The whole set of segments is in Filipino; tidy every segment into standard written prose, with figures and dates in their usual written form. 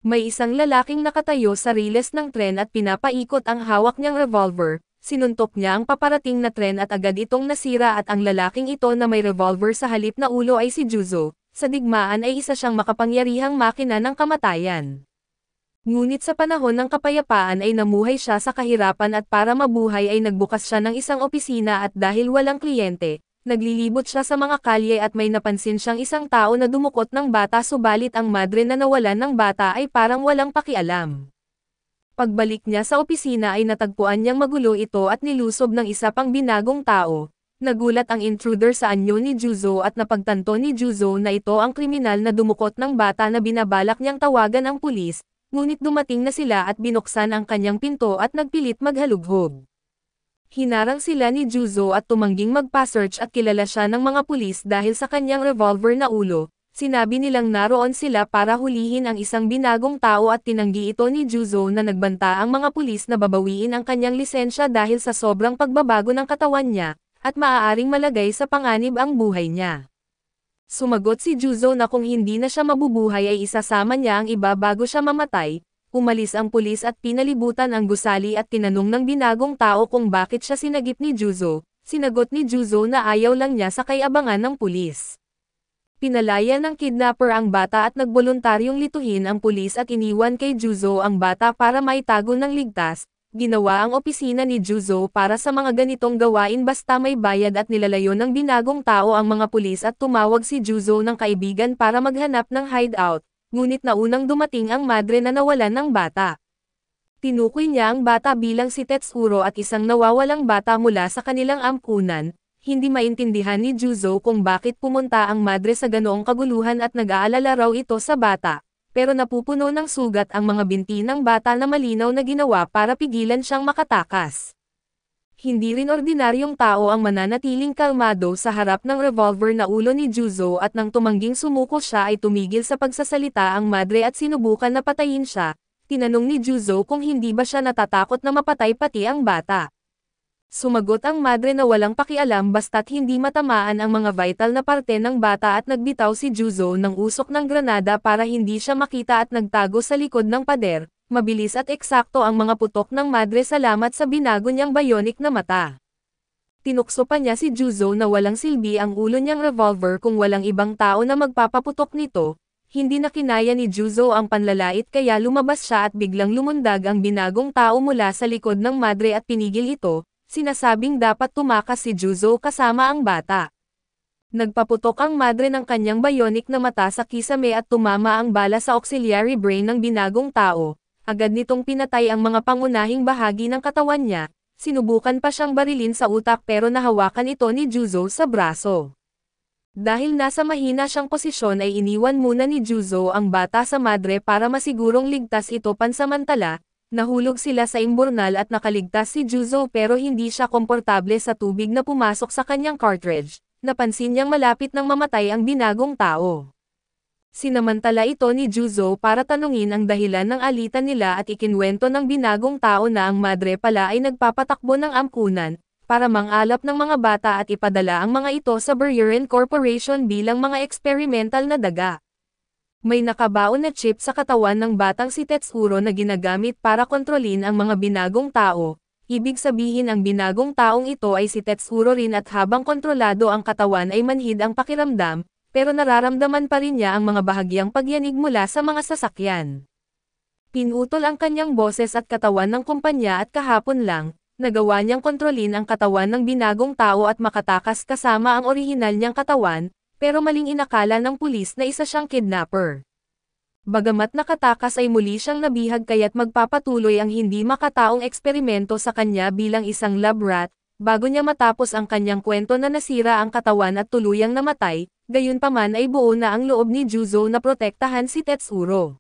May isang lalaking nakatayo sa riles ng tren at pinapaikot ang hawak niyang revolver. Sinuntok niya ang paparating na tren at agad itong nasira at ang lalaking ito na may revolver sa halip na ulo ay si Juzo. Sa digmaan ay isa siyang makapangyarihang makina ng kamatayan. Ngunit sa panahon ng kapayapaan ay namuhay siya sa kahirapan at para mabuhay ay nagbukas siya ng isang opisina at dahil walang kliyente, naglilibot siya sa mga kalye at may napansin siyang isang tao na dumukot ng bata subalit ang madre na nawalan ng bata ay parang walang pakialam. Pagbalik niya sa opisina ay natagpuan niyang magulo ito at nilusob ng isa pang binagong tao. Nagulat ang intruder sa anyo ni Juzo at napagtanto ni Juzo na ito ang kriminal na dumukot ng bata na binabalak niyang tawagan ang pulis, ngunit dumating na sila at binuksan ang kanyang pinto at nagpilit maghalughog. Hinarang sila ni Juzo at tumangging magpa-search at kilala siya ng mga pulis dahil sa kanyang revolver na ulo. Sinabi nilang naroon sila para hulihin ang isang binagong tao at tinanggi ito ni Juzo na nagbanta ang mga pulis na babawiin ang kanyang lisensya dahil sa sobrang pagbabago ng katawan niya, at maaaring malagay sa panganib ang buhay niya. Sumagot si Juzo na kung hindi na siya mabubuhay ay isasama niya ang iba bago siya mamatay. Umalis ang pulis at pinalibutan ang gusali at tinanong ng binagong tao kung bakit siya sinagip ni Juzo. Sinagot ni Juzo na ayaw lang niya sa kayabangan ng pulis. Pinalaya ng kidnapper ang bata at nagboluntaryong lituhin ang pulis at iniwan kay Juzo ang bata para maitago ng ligtas. Ginawa ang opisina ni Juzo para sa mga ganitong gawain basta may bayad at nilalayo ng binagong tao ang mga pulis at tumawag si Juzo ng kaibigan para maghanap ng hideout, ngunit naunang dumating ang madre na nawalan ng bata. Tinukoy niya ang bata bilang si Tetsuro at isang nawawalang bata mula sa kanilang ampunan. Hindi maintindihan ni Juzo kung bakit pumunta ang madre sa ganoong kaguluhan at nag-aalala raw ito sa bata, pero napupuno ng sugat ang mga binti ng bata na malinaw na ginawa para pigilan siyang makatakas. Hindi rin ordinaryong tao ang mananatiling kalmado sa harap ng revolver na ulo ni Juzo at nang tumangging sumuko siya ay tumigil sa pagsasalita ang madre at sinubukan na patayin siya. Tinanong ni Juzo kung hindi ba siya natatakot na mapatay pati ang bata. Sumagot ang madre na walang pakialam basta't hindi matamaan ang mga vital na parte ng bata at nagbitaw si Juzo ng usok ng granada para hindi siya makita at nagtago sa likod ng pader. Mabilis at eksakto ang mga putok ng madre salamat sa binago niyang bionic na mata. Tinukso pa niya si Juzo na walang silbi ang ulo niyang revolver kung walang ibang tao na magpapaputok nito. Hindi na kinaya ni Juzo ang panlalait kaya lumabas siya at biglang lumundag ang binagong tao mula sa likod ng madre at pinigil ito. Sinasabing dapat tumakas si Juzo kasama ang bata. Nagpaputok ang madre ng kanyang bionic na mata sa kisame at tumama ang bala sa auxiliary brain ng binagong tao. Agad nitong pinatay ang mga pangunahing bahagi ng katawan niya. Sinubukan pa siyang barilin sa utak pero nahawakan ito ni Juzo sa braso. Dahil nasa mahina siyang posisyon ay iniwan muna ni Juzo ang bata sa madre para masigurong ligtas ito pansamantala. Nahulog sila sa imburnal at nakaligtas si Juzo pero hindi siya komportable sa tubig na pumasok sa kanyang cartridge. Napansin niyang malapit nang mamatay ang binagong tao. Sinamantala ito ni Juzo para tanungin ang dahilan ng alitan nila at ikinwento ng binagong tao na ang madre pala ay nagpapatakbo ng ampunan, para mangalap ng mga bata at ipadala ang mga ito sa Buriran Corporation bilang mga experimental na daga. May nakabaon na chip sa katawan ng batang si Tetsuro na ginagamit para kontrolin ang mga binagong tao. Ibig sabihin ang binagong taong ito ay si Tetsuro rin at habang kontrolado ang katawan ay manhid ang pakiramdam, pero nararamdaman pa rin niya ang mga bahagyang pagyanig mula sa mga sasakyan. Pinutol ang kanyang boses at katawan ng kumpanya at kahapon lang, nagawa niyang kontrolin ang katawan ng binagong tao at makatakas kasama ang orihinal niyang katawan, pero maling inakala ng pulis na isa siyang kidnapper. Bagamat nakatakas ay muli siyang nabihag kaya't magpapatuloy ang hindi makataong eksperimento sa kanya bilang isang lab rat, bago niya matapos ang kanyang kwento na nasira ang katawan at tuluyang namatay, gayunpaman ay buo na ang loob ni Juzo na protektahan si Tetsuro.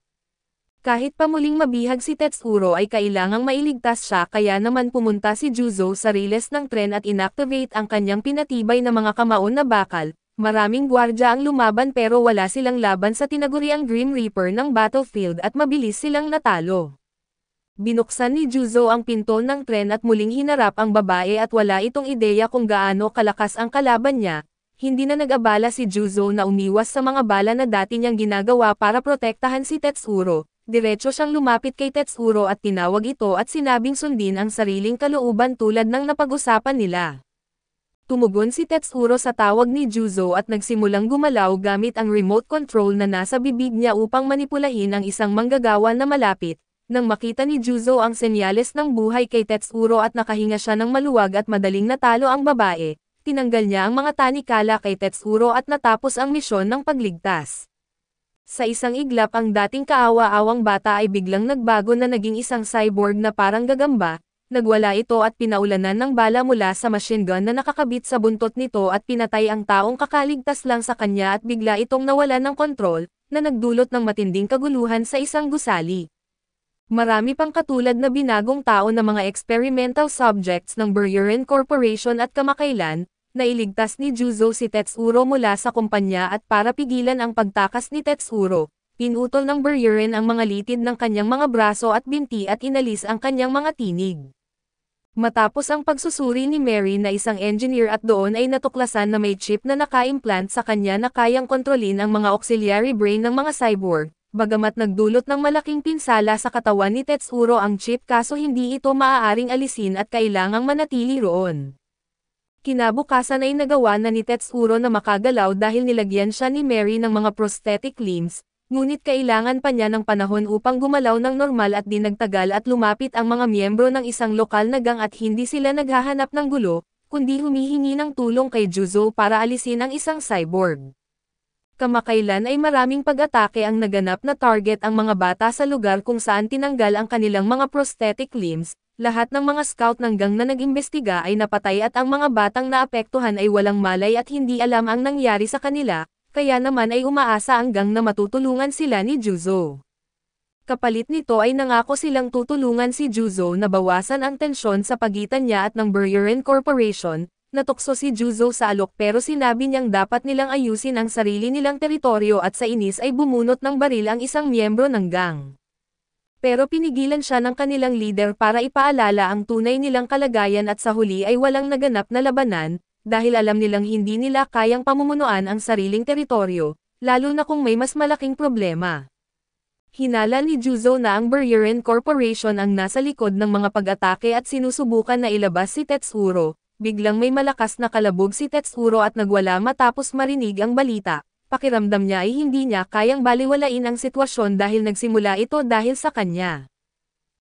Kahit pa muling mabihag si Tetsuro ay kailangang mailigtas siya kaya naman pumunta si Juzo sa riles ng tren at inactivate ang kanyang pinatibay na mga kamaon na bakal. Maraming gwardya ang lumaban pero wala silang laban sa tinaguriang Grim Reaper ng battlefield at mabilis silang natalo. Binuksan ni Juzo ang pinto ng tren at muling hinarap ang babae at wala itong ideya kung gaano kalakas ang kalaban niya. Hindi na nag-abala si Juzo na umiwas sa mga bala na dati niyang ginagawa para protektahan si Tetsuro. diretso siyang lumapit kay Tetsuro at tinawag ito at sinabing sundin ang sariling kalooban tulad ng napag-usapan nila. Tumugon si Tetsuro sa tawag ni Juzo at nagsimulang gumalaw gamit ang remote control na nasa bibig niya upang manipulahin ang isang manggagawa na malapit. Nang makita ni Juzo ang senyales ng buhay kay Tetsuro at nakahinga siya ng maluwag at madaling natalo ang babae, tinanggal niya ang mga tanikala kay Tetsuro at natapos ang misyon ng pagligtas. Sa isang iglap ang dating kaawa-awang bata ay biglang nagbago na naging isang cyborg na parang gagamba, nagwala ito at pinaulanan ng bala mula sa machine gun na nakakabit sa buntot nito at pinatay ang taong kakaligtas lang sa kanya at bigla itong nawalan ng kontrol, na nagdulot ng matinding kaguluhan sa isang gusali. Marami pang katulad na binagong tao na mga experimental subjects ng Buryerin Corporation at kamakailan, na iligtas ni Juzo si Tetsuro mula sa kumpanya at para pigilan ang pagtakas ni Tetsuro, pinutol ng Buryerin ang mga litid ng kanyang mga braso at binti at inalis ang kanyang mga tinig. Matapos ang pagsusuri ni Mary na isang engineer at doon ay natuklasan na may chip na naka-implant sa kanya na kayang kontrolin ang mga auxiliary brain ng mga cyborg. Bagamat nagdulot ng malaking pinsala sa katawan ni Tetsuro ang chip kaso hindi ito maaaring alisin at kailangang manatili roon. Kinabukasan ay nagawa na ni Tetsuro na makagalaw dahil nilagyan siya ni Mary ng mga prosthetic limbs, ngunit kailangan pa niya ng panahon upang gumalaw ng normal at di nagtagal at lumapit ang mga miyembro ng isang lokal na gang at hindi sila naghahanap ng gulo, kundi humihingi ng tulong kay Juzo para alisin ang isang cyborg. Kamakailan ay maraming pag-atake ang naganap na target ang mga bata sa lugar kung saan tinanggal ang kanilang mga prosthetic limbs, lahat ng mga scout ng gang na nag-imbestiga ay napatay at ang mga batang naapektuhan ay walang malay at hindi alam ang nangyari sa kanila, kaya naman ay umaasa ang gang na matutulungan sila ni Juzo. Kapalit nito ay nangako silang tutulungan si Juzo na bawasan ang tensyon sa pagitan niya at ng Buryerin Corporation. Natukso si Juzo sa alok pero sinabi niyang dapat nilang ayusin ang sarili nilang teritoryo at sa inis ay bumunot ng baril ang isang miyembro ng gang. Pero pinigilan siya ng kanilang leader para ipaalala ang tunay nilang kalagayan at sa huli ay walang naganap na labanan, dahil alam nilang hindi nila kayang pamumunuan ang sariling teritoryo, lalo na kung may mas malaking problema. Hinala ni Juzo na ang Buryerin Corporation ang nasa likod ng mga pag-atake at sinusubukan na ilabas si Tetsuro. Biglang may malakas na kalabog si Tetsuro at nagwala matapos marinig ang balita. Pakiramdam niya ay hindi niya kayang baliwalain ang sitwasyon dahil nagsimula ito dahil sa kanya.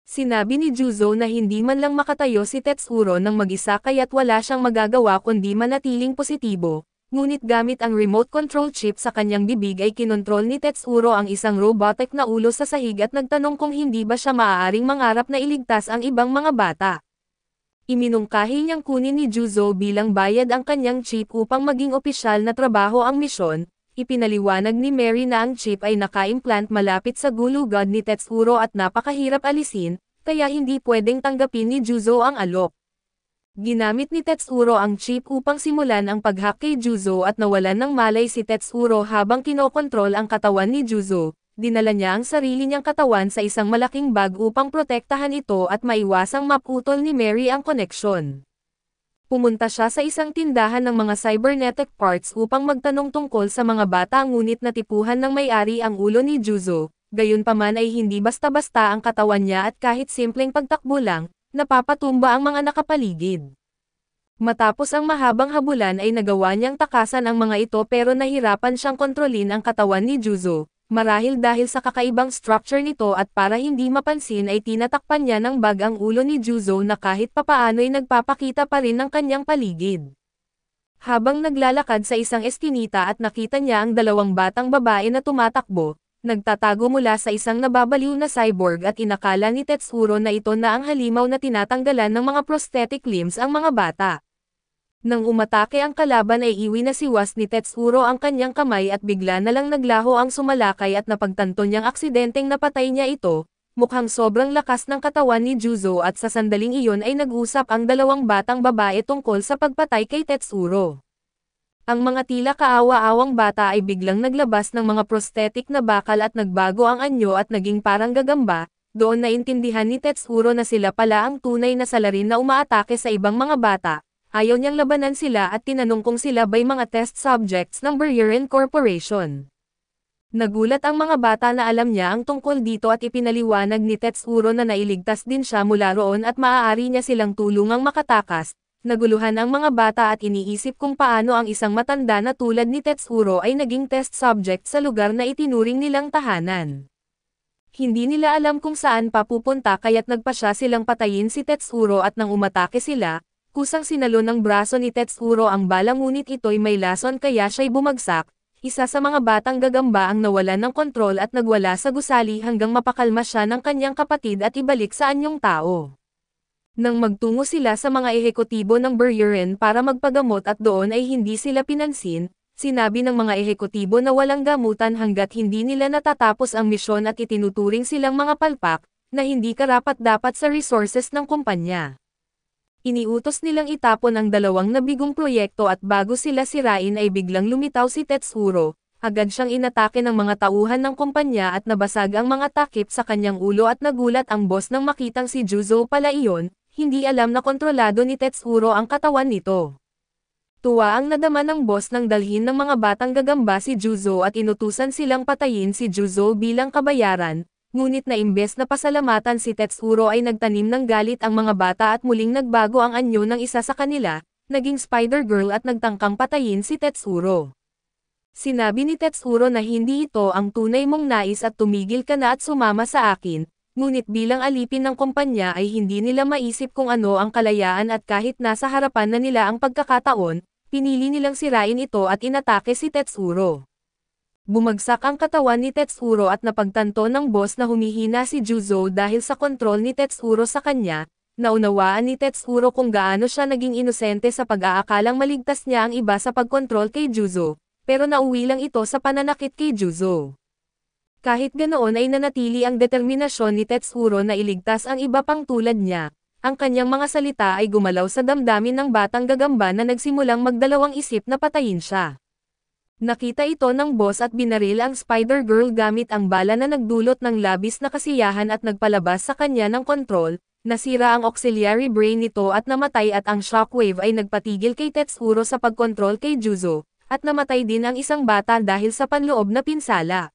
Sinabi ni Juzo na hindi man lang makatayo si Tetsuro ng mag-isa kaya't wala siyang magagawa kundi manatiling positibo, ngunit gamit ang remote control chip sa kanyang bibig ay kinontrol ni Tetsuro ang isang robotic na ulo sa sahig at nagtanong kung hindi ba siya maaaring mangarap na iligtas ang ibang mga bata. Iminungkahi niyang kunin ni Juzo bilang bayad ang kanyang chip upang maging opisyal na trabaho ang misyon. Ipinaliwanag ni Mary na ang chip ay naka-implant malapit sa gulugod ni Tetsuro at napakahirap alisin, kaya hindi pwedeng tanggapin ni Juzo ang alok. Ginamit ni Tetsuro ang chip upang simulan ang pag-hack kay Juzo at nawalan ng malay si Tetsuro habang kinokontrol ang katawan ni Juzo. Dinala niya ang sarili niyang katawan sa isang malaking bag upang protektahan ito at maiwasang maputol ni Mary ang koneksyon. Pumunta siya sa isang tindahan ng mga cybernetic parts upang magtanong tungkol sa mga bata ngunit natipuhan ng may-ari ang ulo ni Juzo, gayunpaman ay hindi basta-basta ang katawan niya at kahit simpleng pagtakbo lang, napapatumba ang mga nakapaligid. Matapos ang mahabang habulan ay nagawa niyang takasan ang mga ito pero nahirapan siyang kontrolin ang katawan ni Juzo. Marahil dahil sa kakaibang structure nito at para hindi mapansin ay tinatakpan niya ng bag ang ulo ni Juzo na kahit papaano'y nagpapakita pa rin ng kanyang paligid. Habang naglalakad sa isang eskinita at nakita niya ang dalawang batang babae na tumatakbo, nagtatago mula sa isang nababaliw na cyborg at inakala ni Tetsuro na ito na ang halimaw na tinatanggalan ng mga prosthetic limbs ang mga bata. Nang umatake ang kalaban ay iwinasiwas ni Tetsuro ang kanyang kamay at bigla na lang naglaho ang sumalakay at napagtanto niyang aksidenteng napatay niya ito, mukhang sobrang lakas ng katawan ni Juzo at sa sandaling iyon ay nag-usap ang dalawang batang babae tungkol sa pagpatay kay Tetsuro. Ang mga tila kaawa-awang bata ay biglang naglabas ng mga prosthetic na bakal at nagbago ang anyo at naging parang gagamba, doon naintindihan ni Tetsuro na sila pala ang tunay na salarin na umaatake sa ibang mga bata. Ayaw niyang labanan sila at tinanong kung sila ba'y mga test subjects ng Buryerin Corporation. Nagulat ang mga bata na alam niya ang tungkol dito at ipinaliwanag ni Tetsuro na nailigtas din siya mula roon at maaari niya silang tulungang makatakas. Naguluhan ang mga bata at iniisip kung paano ang isang matanda na tulad ni Tetsuro ay naging test subject sa lugar na itinuring nilang tahanan. Hindi nila alam kung saan pa pupunta kaya't nagpasya silang patayin si Tetsuro at nang umatake sila, kusang sinalo ng braso ni Tetsuro ang bala ngunit ito'y may lason kaya siya'y bumagsak. Isa sa mga batang gagamba ang nawalan ng kontrol at nagwala sa gusali hanggang mapakalma siya ng kanyang kapatid at ibalik sa anyong tao. Nang magtungo sila sa mga ehekutibo ng Buryurin para magpagamot at doon ay hindi sila pinansin, sinabi ng mga ehekutibo na walang gamutan hanggat hindi nila natatapos ang misyon at itinuturing silang mga palpak, na hindi karapat-dapat sa resources ng kumpanya. Iniutos nilang itapon ang 2 nabigong proyekto at bago sila sirain ay biglang lumitaw si Tetsuro, agad siyang inatake ng mga tauhan ng kumpanya at nabasag ang mga takip sa kanyang ulo at nagulat ang boss nang makitang si Juzo pala iyon, hindi alam na kontrolado ni Tetsuro ang katawan nito. Tuwa ang nadama ng boss nang dalhin ng mga batang gagamba si Juzo at inutusan silang patayin si Juzo bilang kabayaran. Ngunit na imbes na pasalamatan si Tetsuro ay nagtanim ng galit ang mga bata at muling nagbago ang anyo ng isa sa kanila, naging Spider-Girl at nagtangkang patayin si Tetsuro. Sinabi ni Tetsuro na hindi ito ang tunay mong nais at tumigil ka na at sumama sa akin, ngunit bilang alipin ng kumpanya ay hindi nila maisip kung ano ang kalayaan at kahit nasa harapan na nila ang pagkakataon, pinili nilang sirain ito at inatake si Tetsuro. Bumagsak ang katawan ni Tetsuro at napagtanto ng boss na humihina si Juzo dahil sa kontrol ni Tetsuro sa kanya. Naunawaan ni Tetsuro kung gaano siya naging inosente sa pag-aakalang maligtas niya ang iba sa pagkontrol kay Juzo, pero nauwi lang ito sa pananakit kay Juzo. Kahit ganoon ay nanatili ang determinasyon ni Tetsuro na iligtas ang iba pang tulad niya. Ang kanyang mga salita ay gumalaw sa damdamin ng batang gagamba na nagsimulang magdalawang isip na patayin siya. Nakita ito ng boss at binaril ang Spider-Girl gamit ang bala na nagdulot ng labis na kasiyahan at nagpalabas sa kanya ng kontrol, nasira ang auxiliary brain nito at namatay at ang shockwave ay nagpatigil kay Tetsuro sa pagkontrol kay Juzo, at namatay din ang isang bata dahil sa panloob na pinsala.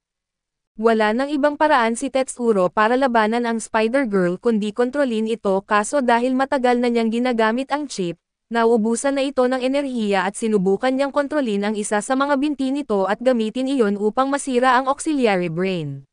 Wala nang ibang paraan si Tetsuro para labanan ang Spider-Girl kundi kontrolin ito kaso dahil matagal na niyang ginagamit ang chip, nauubusan na ito ng enerhiya at sinubukan niyang kontrolin ang isa sa mga binti nito at gamitin iyon upang masira ang auxiliary brain.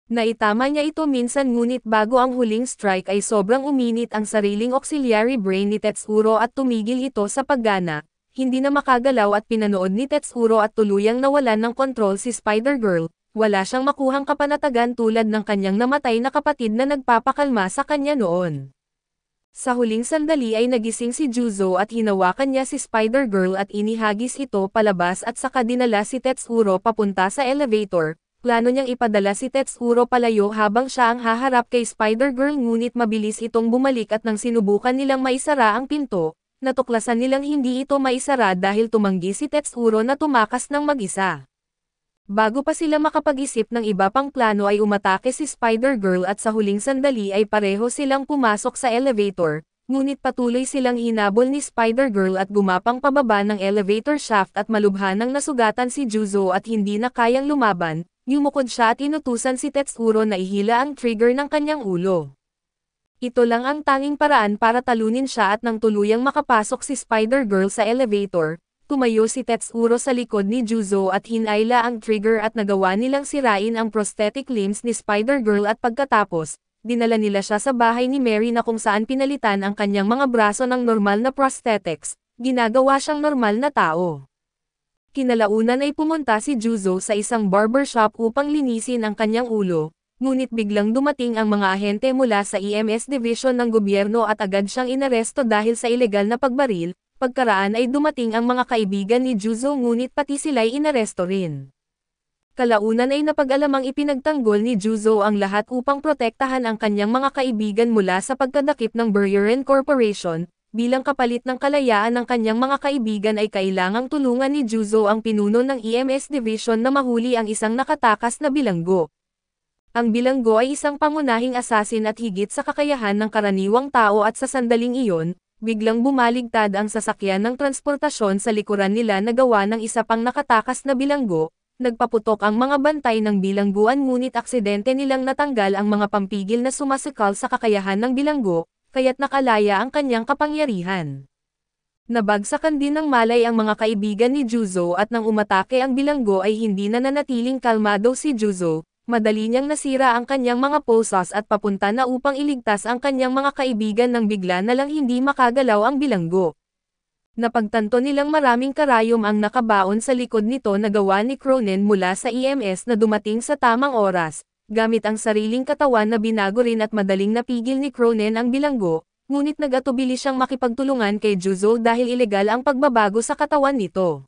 Naitama niya ito minsan ngunit bago ang huling strike ay sobrang uminit ang sariling auxiliary brain ni Tetsuro at tumigil ito sa paggana, hindi na makagalaw at pinanood ni Tetsuro at tuluyang nawalan ng kontrol si Spider-Girl, wala siyang makuhang kapanatagan tulad ng kanyang namatay na kapatid na nagpapakalma sa kanya noon. Sa huling sandali ay nagising si Juzo at hinawakan niya si Spider-Girl at inihagis ito palabas at saka dinala si Tetsuro papunta sa elevator. Plano niyang ipadala si Tetsuro palayo habang siya ang haharap kay Spider-Girl ngunit mabilis itong bumalik at nang sinubukan nilang maisara ang pinto, natuklasan nilang hindi ito maisara dahil tumanggi si Tetsuro na tumakas ng mag-isa. Bago pa sila makapag-isip ng iba pang plano ay umatake si Spider-Girl at sa huling sandali ay pareho silang pumasok sa elevator, ngunit patuloy silang hinabol ni Spider-Girl at gumapang pababa ng elevator shaft at malubhanang nasugatan si Juzo at hindi na kayang lumaban, yumukod siya at inutusan si Tetsuro na ihila ang trigger ng kanyang ulo. Ito lang ang tanging paraan para talunin siya at nang tuluyang makapasok si Spider-Girl sa elevator, tumayo si Tetsuro sa likod ni Juzo at hinayla ang trigger at nagawa nilang sirain ang prosthetic limbs ni Spider-Girl at pagkatapos, dinala nila siya sa bahay ni Mary na kung saan pinalitan ang kanyang mga braso ng normal na prosthetics, ginagawa siyang normal na tao. Kinalaunan ay pumunta si Juzo sa isang barbershop upang linisin ang kanyang ulo, ngunit biglang dumating ang mga ahente mula sa EMS Division ng gobyerno at agad siyang inaresto dahil sa ilegal na pagbaril. Pagkaraan ay dumating ang mga kaibigan ni Juzo ngunit pati sila'y inaresto rin. Kalaunan ay napag-alamang ipinagtanggol ni Juzo ang lahat upang protektahan ang kanyang mga kaibigan mula sa pagkadakip ng Buryurin Corporation, bilang kapalit ng kalayaan ng kanyang mga kaibigan ay kailangang tulungan ni Juzo ang pinuno ng EMS Division na mahuli ang isang nakatakas na bilanggo. Ang bilanggo ay isang pangunahing asasin at higit sa kakayahan ng karaniwang tao at sa sandaling iyon, biglang bumaligtad ang sasakyan ng transportasyon sa likuran nila na gawa ng isa pang nakatakas na bilanggo, nagpaputok ang mga bantay ng bilangguan ngunit aksidente nilang natanggal ang mga pampigil na sumasakal sa kakayahan ng bilanggo, kaya't nakalaya ang kanyang kapangyarihan. Nabagsakan din ng malay ang mga kaibigan ni Juzo at nang umatake ang bilanggo ay hindi na nanatiling kalmado si Juzo, madali niyang nasira ang kanyang mga pulsas at papunta na upang iligtas ang kanyang mga kaibigan nang bigla na lang hindi makagalaw ang bilanggo. Napagtanto nilang maraming karayom ang nakabaon sa likod nito na gawa ni Cronin mula sa EMS na dumating sa tamang oras, gamit ang sariling katawan na binago rin at madaling napigil ni Cronin ang bilanggo, ngunit nag-atubili siyang makipagtulungan kay Juzo dahil ilegal ang pagbabago sa katawan nito.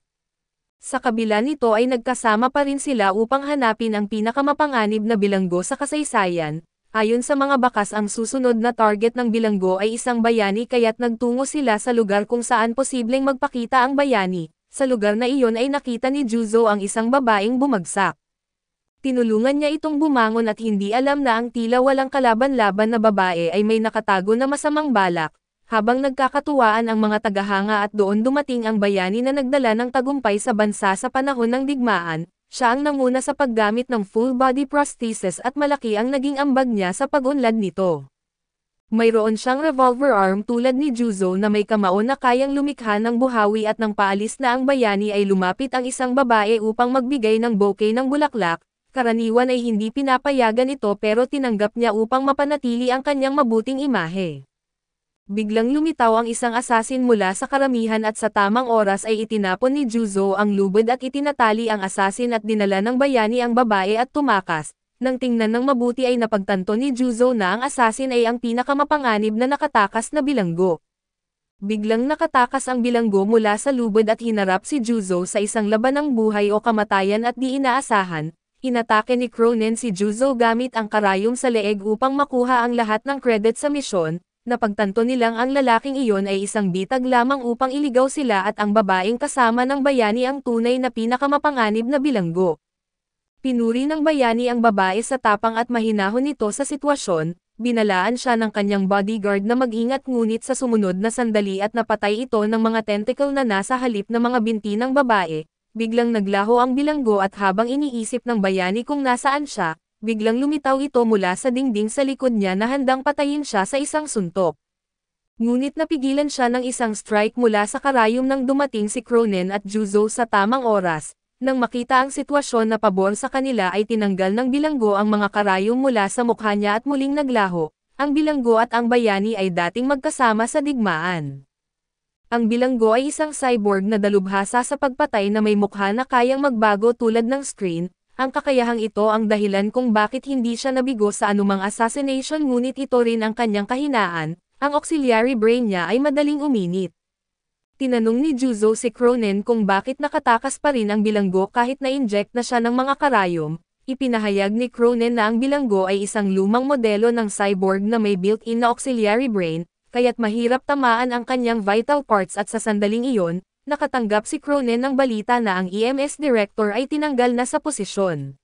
Sa kabila nito ay nagkasama pa rin sila upang hanapin ang pinakamapanganib na bilanggo sa kasaysayan. Ayon sa mga bakas ang susunod na target ng bilanggo ay isang bayani kaya't nagtungo sila sa lugar kung saan posibleng magpakita ang bayani. Sa lugar na iyon ay nakita ni Juzo ang isang babaeng bumagsak. Tinulungan niya itong bumangon at hindi alam na ang tila walang kalaban-laban na babae ay may nakatago na masamang balak. Habang nagkakatuwaan ang mga tagahanga at doon dumating ang bayani na nagdala ng tagumpay sa bansa sa panahon ng digmaan, siya ang nanguna sa paggamit ng full-body prosthesis at malaki ang naging ambag niya sa pag-unlad nito. Mayroon siyang revolver arm tulad ni Juzo na may kamao na kayang lumikha ng buhawi at nang paalis na ang bayani ay lumapit ang isang babae upang magbigay ng bouquet ng bulaklak. Karaniwan ay hindi pinapayagan ito pero tinanggap niya upang mapanatili ang kanyang mabuting imahe. Biglang lumitaw ang isang asasin mula sa karamihan at sa tamang oras ay itinapon ni Juzo ang lubid at itinatali ang asasin at dinala ng bayani ang babae at tumakas. Nang tingnan ng mabuti ay napagtanto ni Juzo na ang asasin ay ang pinakamapanganib na nakatakas na bilanggo. Biglang nakatakas ang bilanggo mula sa lubid at hinarap si Juzo sa isang laban ng buhay o kamatayan at di inaasahan. Inatake ni Cronin si Juzo gamit ang karayom sa leeg upang makuha ang lahat ng credit sa misyon. Napagtanto nilang ang lalaking iyon ay isang bitag lamang upang iligaw sila at ang babaeng kasama ng bayani ang tunay na pinakamapanganib na bilanggo. Pinuri ng bayani ang babae sa tapang at mahinahon nito sa sitwasyon, binalaan siya ng kanyang bodyguard na mag-ingat ngunit sa sumunod na sandali at napatay ito ng mga tentacle na nasa halip na mga binti ng babae, biglang naglaho ang bilanggo at habang iniisip ng bayani kung nasaan siya, biglang lumitaw ito mula sa dingding sa likod niya na handang patayin siya sa isang suntok. Ngunit napigilan siya ng isang strike mula sa karayom nang dumating si Cronin at Juzo sa tamang oras. Nang makita ang sitwasyon na pabor sa kanila ay tinanggal ng bilanggo ang mga karayom mula sa mukha niya at muling naglaho. Ang bilanggo at ang bayani ay dating magkasama sa digmaan. Ang bilanggo ay isang cyborg na dalubhasa sa pagpatay na may mukha na kayang magbago tulad ng screen. Ang kakayahang ito ang dahilan kung bakit hindi siya nabigo sa anumang assassination ngunit ito rin ang kanyang kahinaan, ang auxiliary brain niya ay madaling uminit. Tinanong ni Juzo si Cronin kung bakit nakatakas pa rin ang bilanggo kahit na-inject na siya ng mga karayom. Ipinahayag ni Cronin na ang bilanggo ay isang lumang modelo ng cyborg na may built-in na auxiliary brain, kaya't mahirap tamaan ang kanyang vital parts at sa sandaling iyon, nakatanggap si Cronin ng balita na ang EMS director ay tinanggal na sa posisyon.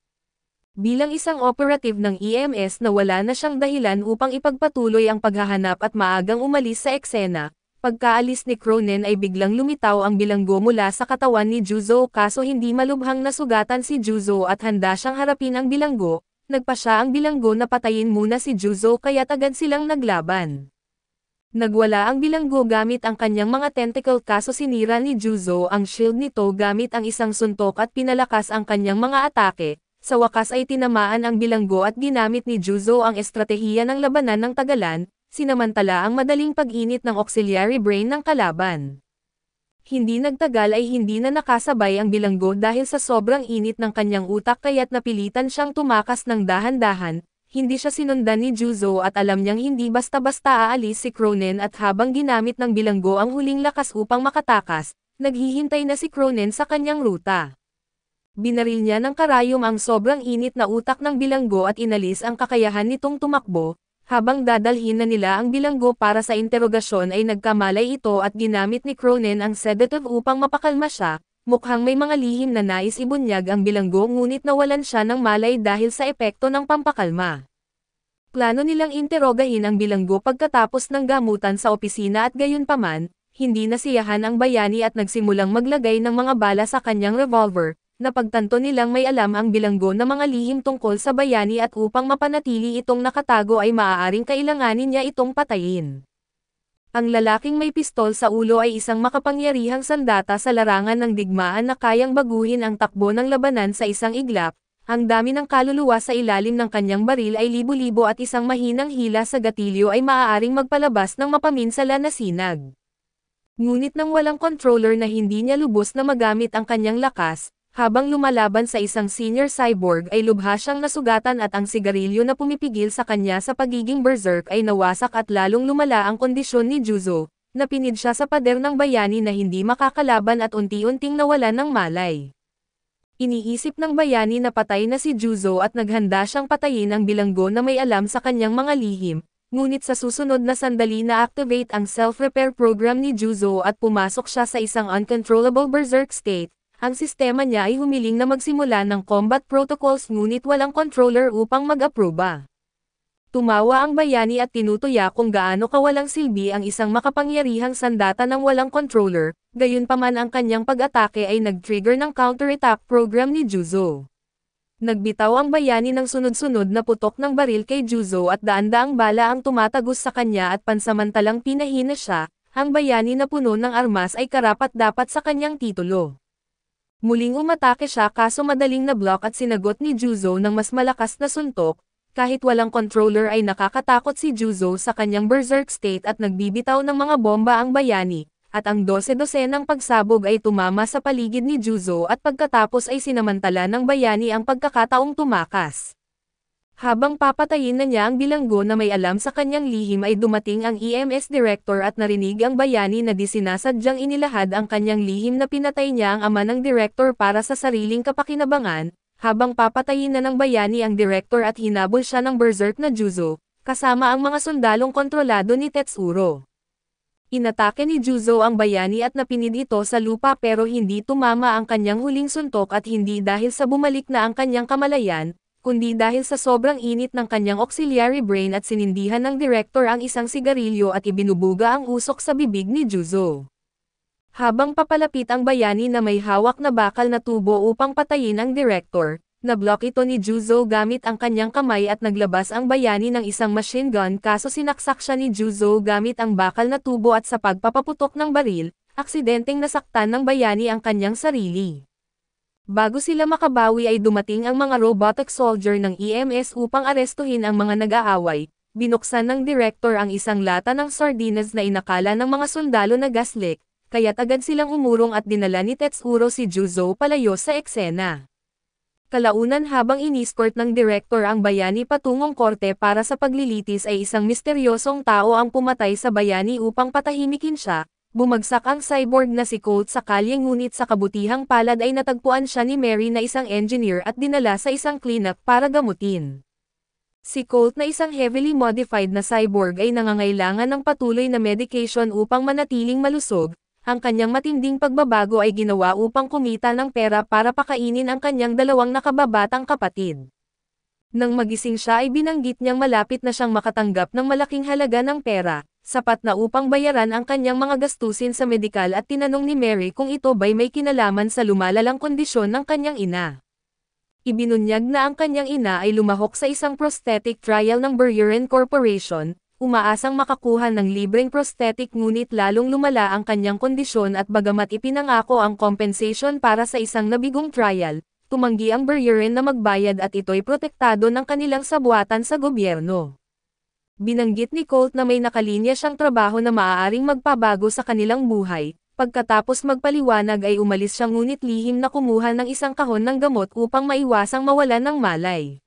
Bilang isang operative ng EMS na wala na siyang dahilan upang ipagpatuloy ang paghahanap at maagang umalis sa eksena, pagkaalis ni Cronin ay biglang lumitaw ang bilanggo mula sa katawan ni Juzo kaso hindi malubhang nasugatan si Juzo at handa siyang harapin ang bilanggo, nagpa siya ang bilanggo na patayin muna si Juzo kaya't agad silang naglaban. Nagwala ang bilanggo gamit ang kanyang mga tentacle kaso sinira ni Juzo ang shield nito gamit ang isang suntok at pinalakas ang kanyang mga atake. Sa wakas ay tinamaan ang bilanggo at ginamit ni Juzo ang estratehiya ng labanan ng tagalan, sinamantala ang madaling pag-init ng auxiliary brain ng kalaban. Hindi nagtagal ay hindi na nakasabay ang bilanggo dahil sa sobrang init ng kanyang utak kaya't napilitan siyang tumakas ng dahan-dahan. Hindi siya sinundan ni Juzo at alam niyang hindi basta-basta aalis si Cronin at habang ginamit ng bilanggo ang huling lakas upang makatakas, naghihintay na si Cronin sa kanyang ruta. Binaril niya ng karayom ang sobrang init na utak ng bilanggo at inalis ang kakayahan nitong tumakbo. Habang dadalhin na nila ang bilanggo para sa interogasyon ay nagkamalay ito at ginamit ni Cronin ang sedative upang mapakalma siya. Mukhang may mga lihim na nais ibunyag ang bilanggo ngunit nawalan siya ng malay dahil sa epekto ng pampakalma. Plano nilang interogahin ang bilanggo pagkatapos ng gamutan sa opisina at gayunpaman, hindi nasiyahan ang bayani at nagsimulang maglagay ng mga bala sa kanyang revolver. napagtanto nilang may alam ang bilanggo na mga lihim tungkol sa bayani at upang mapanatili itong nakatago ay maaaring kailanganin niya itong patayin. Ang lalaking may pistol sa ulo ay isang makapangyarihang sandata sa larangan ng digmaan na kayang baguhin ang takbo ng labanan sa isang iglap. Ang dami ng kaluluwa sa ilalim ng kanyang baril ay libo-libo at isang mahinang hila sa gatilyo ay maaaring magpalabas ng mapaminsala na sinag. Ngunit nang walang controller na hindi niya lubos na magamit ang kanyang lakas, habang lumalaban sa isang senior cyborg ay lubha siyang nasugatan at ang sigarilyo na pumipigil sa kanya sa pagiging berserk ay nawasak at lalong lumala ang kondisyon ni Juzo, napinid siya sa pader ng bayani na hindi makakalaban at unti-unting nawalan ng malay. Iniisip ng bayani na patay na si Juzo at naghanda siyang patayin ang bilanggo na may alam sa kanyang mga lihim, ngunit sa susunod na sandali na-activate ang self-repair program ni Juzo at pumasok siya sa isang uncontrollable berserk state. Ang sistema niya ay humiling na magsimula ng combat protocols ngunit walang controller upang mag-aproba. Tumawa ang bayani at tinutuya kung gaano kawalang silbi ang isang makapangyarihang sandata ng walang controller, gayunpaman ang kanyang pag-atake ay nag-trigger ng counter-attack program ni Juzo. Nagbitaw ang bayani ng sunod-sunod na putok ng baril kay Juzo at daan-daang bala ang tumatagos sa kanya at pansamantalang pinahina siya, ang bayani na puno ng armas ay karapat-dapat sa kanyang titulo. Muling umatake siya kaso madaling na-block at sinagot ni Juzo ng mas malakas na suntok, kahit walang controller ay nakakatakot si Juzo sa kanyang berserk state at nagbibitaw ng mga bomba ang bayani, at ang 12-dosenang pagsabog ay tumama sa paligid ni Juzo at pagkatapos ay sinamantala ng bayani ang pagkakataong tumakas. Habang papatayin na niya ang bilanggo na may alam sa kanyang lihim ay dumating ang EMS director at narinig ang bayani na di sinasadyang inilahad ang kanyang lihim na pinatay niya ang ama ng director para sa sariling kapakinabangan, habang papatayin na ng bayani ang director at hinabol siya ng berserk na Juzo, kasama ang mga sundalong kontrolado ni Tetsuro. Inatake ni Juzo ang bayani at napinid ito sa lupa pero hindi tumama ang kanyang huling suntok at hindi dahil sa bumalik na ang kanyang kamalayan, kundi dahil sa sobrang init ng kanyang auxiliary brain at sinindihan ng director ang isang sigarilyo at ibinubuga ang usok sa bibig ni Juzo. Habang papalapit ang bayani na may hawak na bakal na tubo upang patayin ang director, na-block ito ni Juzo gamit ang kanyang kamay at naglabas ang bayani ng isang machine gun kaso sinaksak siya ni Juzo gamit ang bakal na tubo at sa pagpapaputok ng baril, aksidenteng nasaktan ng bayani ang kanyang sarili. Bago sila makabawi ay dumating ang mga robotic soldier ng EMS upang arestuhin ang mga nag-aaway. Binuksan ng director ang isang lata ng sardinas na inakala ng mga sundalo na gaslik, kaya't agad silang umurong at dinala ni Tetsuro si Juzo palayo sa eksena. Kalaunan habang iniscort ng director ang bayani patungong korte para sa paglilitis ay isang misteryosong tao ang pumatay sa bayani upang patahimikin siya. Bumagsak ang cyborg na si Colt sa kalye ngunit sa kabutihang palad ay natagpuan siya ni Mary na isang engineer at dinala sa isang clinic para gamutin. Si Colt na isang heavily modified na cyborg ay nangangailangan ng patuloy na medication upang manatiling malusog. Ang kanyang matinding pagbabago ay ginawa upang kumita ng pera para pakainin ang kanyang dalawang nakababatang kapatid. Nang magising siya ay binanggit niyang malapit na siyang makatanggap ng malaking halaga ng pera, sapat na upang bayaran ang kanyang mga gastusin sa medikal at tinanong ni Mary kung ito ba'y may kinalaman sa lumalalang kondisyon ng kanyang ina. Ibinunyag na ang kanyang ina ay lumahok sa isang prosthetic trial ng Buryerin Corporation, umaasang makakuha ng libreng prosthetic ngunit lalong lumala ang kanyang kondisyon at bagamat ipinangako ang compensation para sa isang nabigong trial, tumanggi ang Buryerin na magbayad at ito'y protektado ng kanilang sabuatan sa gobyerno. Binanggit ni Colt na may nakalinya siyang trabaho na maaaring magpabago sa kanilang buhay. Pagkatapos magpaliwanag ay umalis siya ngunit lihim na kumuha ng isang kahon ng gamot upang maiwasang mawalan ng malay.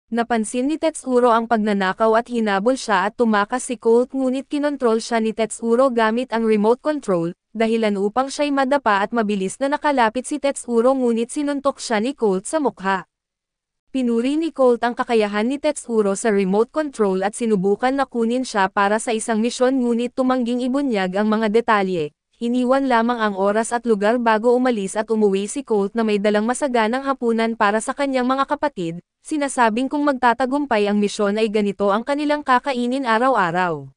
Napansin ni Tetsuro ang pagnanakaw at hinabol siya at tumakas si Colt ngunit kinontrol siya ni Tetsuro gamit ang remote control, dahilan upang siya'y madapa at mabilis na nakalapit si Tetsuro ngunit sinuntok siya ni Colt sa mukha. Pinuri ni Colt ang kakayahan ni Tetsuro sa remote control at sinubukan na kunin siya para sa isang misyon ngunit tumangging ibunyag ang mga detalye. Iniwan lamang ang oras at lugar bago umalis at umuwi si Colt na may dalang masaganang hapunan para sa kanyang mga kapatid, sinasabing kung magtatagumpay ang misyon ay ganito ang kanilang kakainin araw-araw.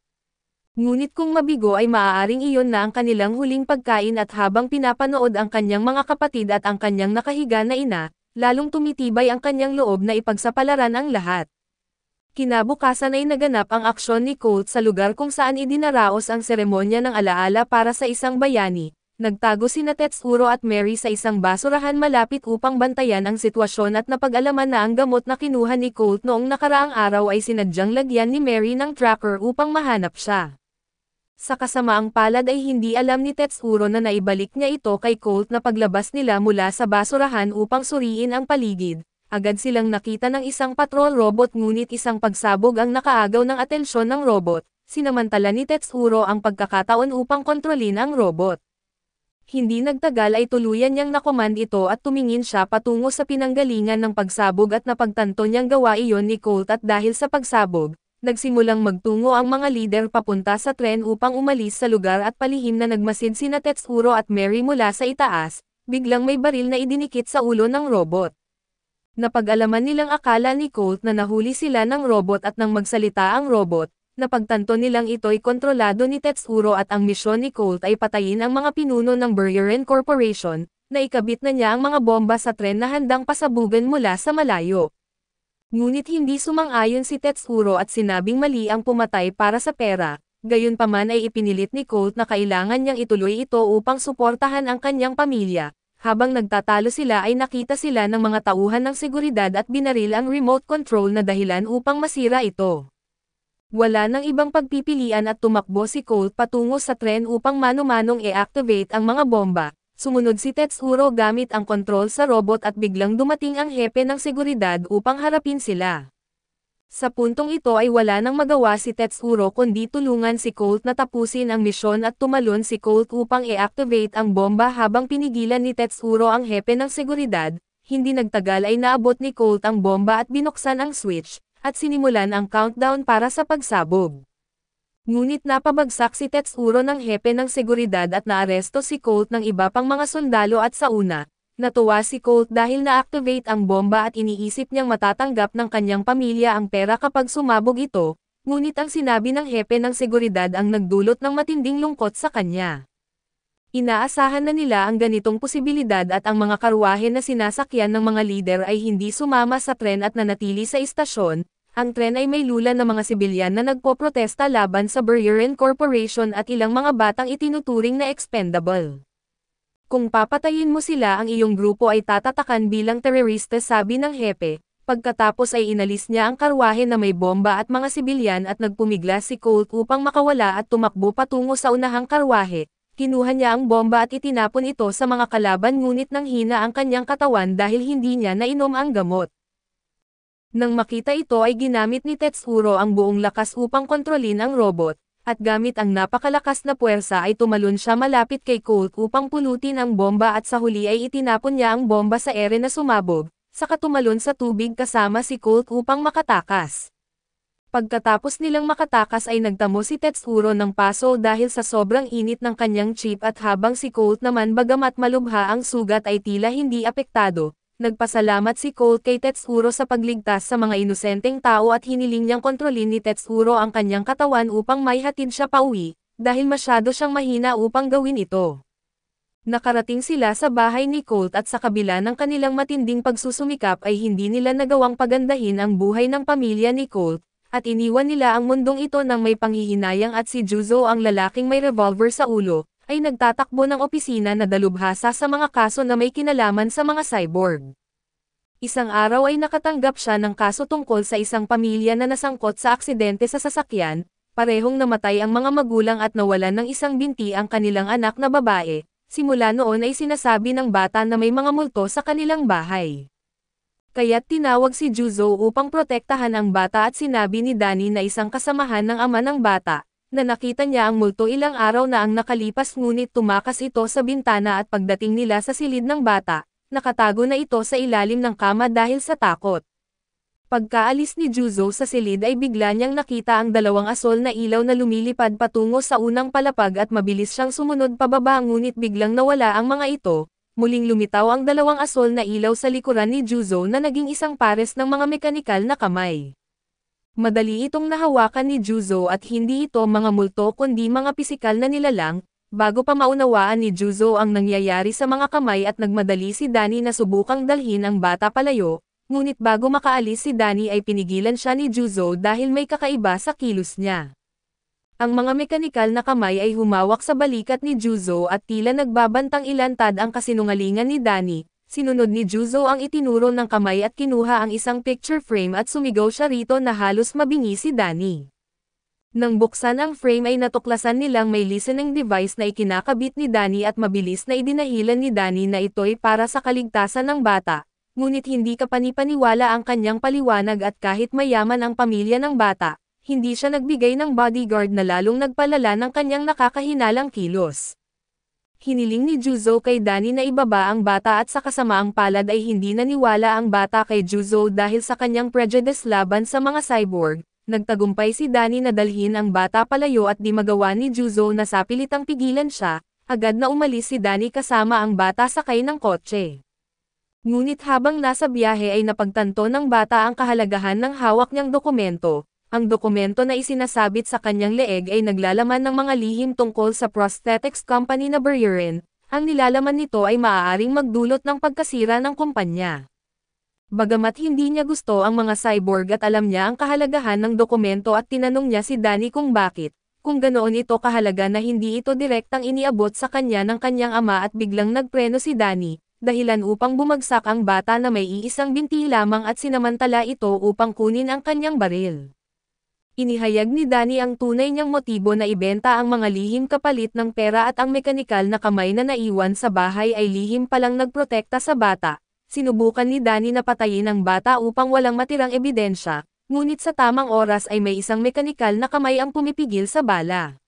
Ngunit kung mabigo ay maaaring iyon na ang kanilang huling pagkain at habang pinapanood ang kanyang mga kapatid at ang kanyang nakahiga na ina, lalong tumitibay ang kanyang loob na ipagsapalaran ang lahat. Kinabukasan ay naganap ang aksyon ni Colt sa lugar kung saan idinaraos ang seremonya ng alaala para sa isang bayani. Nagtago sina Tetsuro at Mary sa isang basurahan malapit upang bantayan ang sitwasyon at napag-alaman na ang gamot na kinuha ni Colt noong nakaraang araw ay sinadyang lagyan ni Mary ng tracker upang mahanap siya. Sa kasamaang palad ay hindi alam ni Tetsuro na naibalik niya ito kay Colt na paglabas nila mula sa basurahan upang suriin ang paligid. Agad silang nakita ng isang patrol robot ngunit isang pagsabog ang nakaagaw ng atensyon ng robot. Sinamantala ni Tetsuro ang pagkakataon upang kontrolin ang robot. Hindi nagtagal ay tuluyan niyang nakomand ito at tumingin siya patungo sa pinanggalingan ng pagsabog at napagtanto niyang gawa iyon ni Colt at dahil sa pagsabog, nagsimulang magtungo ang mga lider papunta sa tren upang umalis sa lugar at palihim na nagmasid sina Tetsuro at Mary mula sa itaas, biglang may baril na idinikit sa ulo ng robot. Napag-alaman nilang akala ni Colt na nahuli sila ng robot at nang magsalita ang robot, napagtanto nilang ito'y kontrolado ni Tetsuro at ang misyon ni Colt ay patayin ang mga pinuno ng Buriran Corporation, na ikabit na niya ang mga bomba sa tren na handang pasabugan mula sa malayo. Ngunit hindi sumang-ayon si Tetsuro at sinabing mali ang pumatay para sa pera, gayunpaman ay ipinilit ni Colt na kailangan niyang ituloy ito upang suportahan ang kanyang pamilya. Habang nagtatalo sila ay nakita sila ng mga tauhan ng seguridad at binaril ang remote control na dahilan upang masira ito. Wala nang ibang pagpipilian at tumakbo si Colt patungo sa tren upang mano-manong i-activate ang mga bomba. Sumunod si Tetsuro gamit ang control sa robot at biglang dumating ang hepe ng seguridad upang harapin sila. Sa puntong ito ay wala nang magawa si Tetsuro kundi tulungan si Colt na tapusin ang misyon at tumalon si Colt upang i-activate ang bomba habang pinigilan ni Tetsuro ang hepe ng seguridad. Hindi nagtagal ay naabot ni Colt ang bomba at binuksan ang switch, at sinimulan ang countdown para sa pagsabog. Ngunit napabagsak si Tetsuro ng hepe ng seguridad at naaresto si Colt ng iba pang mga sundalo at sa una. Natuwa si Colt dahil na-activate ang bomba at iniisip niyang matatanggap ng kanyang pamilya ang pera kapag sumabog ito, ngunit ang sinabi ng hepe ng seguridad ang nagdulot ng matinding lungkot sa kanya. Inaasahan na nila ang ganitong posibilidad at ang mga karwahe na sinasakyan ng mga lider ay hindi sumama sa tren at nanatili sa istasyon. Ang tren ay may lula ng mga sibilyan na nagpoprotesta laban sa Buriran Corporation at ilang mga batang itinuturing na expendable. Kung papatayin mo sila ang iyong grupo ay tatatakan bilang terorista, sabi ng hepe. Pagkatapos ay inalis niya ang karwahe na may bomba at mga sibilyan at nagpumigla si Colt upang makawala at tumakbo patungo sa unahang karwahe. Kinuha niya ang bomba at itinapon ito sa mga kalaban ngunit nanghina ang kanyang katawan dahil hindi niya nainom ang gamot. Nang makita ito ay ginamit ni Tetsuro ang buong lakas upang kontrolin ang robot. At gamit ang napakalakas na puwersa ay tumalon siya malapit kay Colt upang pulutin ang bomba at sa huli ay itinapon niya ang bomba sa ere na sumabog, saka tumalon sa tubig kasama si Colt upang makatakas. Pagkatapos nilang makatakas ay nagtamo si Tetsuro ng paso dahil sa sobrang init ng kanyang chip at habang si Colt naman bagamat malubha ang sugat ay tila hindi apektado. Nagpasalamat si Colt kay Tetsuro sa pagligtas sa mga inosenteng tao at hiniling niyang kontrolin ni Tetsuro ang kanyang katawan upang maihatid siya pauwi, dahil masyado siyang mahina upang gawin ito. Nakarating sila sa bahay ni Colt at sa kabila ng kanilang matinding pagsusumikap ay hindi nila nagawang pagandahin ang buhay ng pamilya ni Colt, at iniwan nila ang mundong ito ng may panghihinayang at si Juzo ang lalaking may revolver sa ulo, ay nagtatakbo ng opisina na dalubhasa sa mga kaso na may kinalaman sa mga cyborg. Isang araw ay nakatanggap siya ng kaso tungkol sa isang pamilya na nasangkot sa aksidente sa sasakyan, parehong namatay ang mga magulang at nawalan ng isang binti ang kanilang anak na babae. Simula noon ay sinasabi ng bata na may mga multo sa kanilang bahay. Kaya't tinawag si Juzo upang protektahan ang bata at sinabi ni Danny na isang kasamahan ng ama ng bata, na nakita niya ang multo ilang araw na ang nakalipas ngunit tumakas ito sa bintana at pagdating nila sa silid ng bata, nakatago na ito sa ilalim ng kama dahil sa takot. Pagkaalis ni Juzo sa silid ay bigla niyang nakita ang dalawang asol na ilaw na lumilipad patungo sa unang palapag at mabilis siyang sumunod pababa ngunit biglang nawala ang mga ito. Muling lumitaw ang dalawang asol na ilaw sa likuran ni Juzo na naging isang pares ng mga mekanikal na kamay. Madali itong nahawakan ni Juzo at hindi ito mga multo kundi mga pisikal na nilalang. Bago pa maunawaan ni Juzo ang nangyayari sa mga kamay at nagmadali si Danny na subukang dalhin ang bata palayo, ngunit bago makaalis si Danny ay pinigilan siya ni Juzo dahil may kakaiba sa kilos niya. Ang mga mekanikal na kamay ay humawak sa balikat ni Juzo at tila nagbabantang ilantad ang kasinungalingan ni Danny. Sinunod ni Juzo ang itinuro ng kamay at kinuha ang isang picture frame at sumigaw siya rito na halos mabingi si Danny. Nang buksan ang frame ay natuklasan nilang may listening device na ikinakabit ni Danny at mabilis na idinahilan ni Danny na ito'y para sa kaligtasan ng bata, ngunit hindi kapanipaniwala ang kanyang paliwanag at kahit mayaman ang pamilya ng bata, hindi siya nagbigay ng bodyguard na lalong nagpalala ng kanyang nakakahinalang kilos. Hiniling ni Juzo kay Danny na ibaba ang bata at sa kasamaang palad ay hindi naniwala ang bata kay Juzo dahil sa kanyang prejudice laban sa mga cyborg. Nagtagumpay si Danny na dalhin ang bata palayo at di magawa ni Juzo na sapilitang pigilan siya, agad na umalis si Danny kasama ang bata sakay ng kotse. Ngunit habang nasa biyahe ay napagtanto ng bata ang kahalagahan ng hawak niyang dokumento. Ang dokumento na isinasabit sa kanyang leeg ay naglalaman ng mga lihim tungkol sa prosthetics company na Buryerin. Ang nilalaman nito ay maaaring magdulot ng pagkasira ng kumpanya. Bagamat hindi niya gusto ang mga cyborg at alam niya ang kahalagahan ng dokumento at tinanong niya si Danny kung bakit, kung ganoon ito kahalaga na hindi ito direktang iniabot sa kanya ng kanyang ama at biglang nagpreno si Danny, dahilan upang bumagsak ang bata na may iisang binti lamang at sinamantala ito upang kunin ang kanyang baril. Inihayag ni Danny ang tunay niyang motibo na ibenta ang mga lihim kapalit ng pera at ang mekanikal na kamay na naiwan sa bahay ay lihim palang nagprotekta sa bata. Sinubukan ni Danny na patayin ang bata upang walang matirang ebidensya, ngunit sa tamang oras ay may isang mekanikal na kamay ang pumipigil sa bala.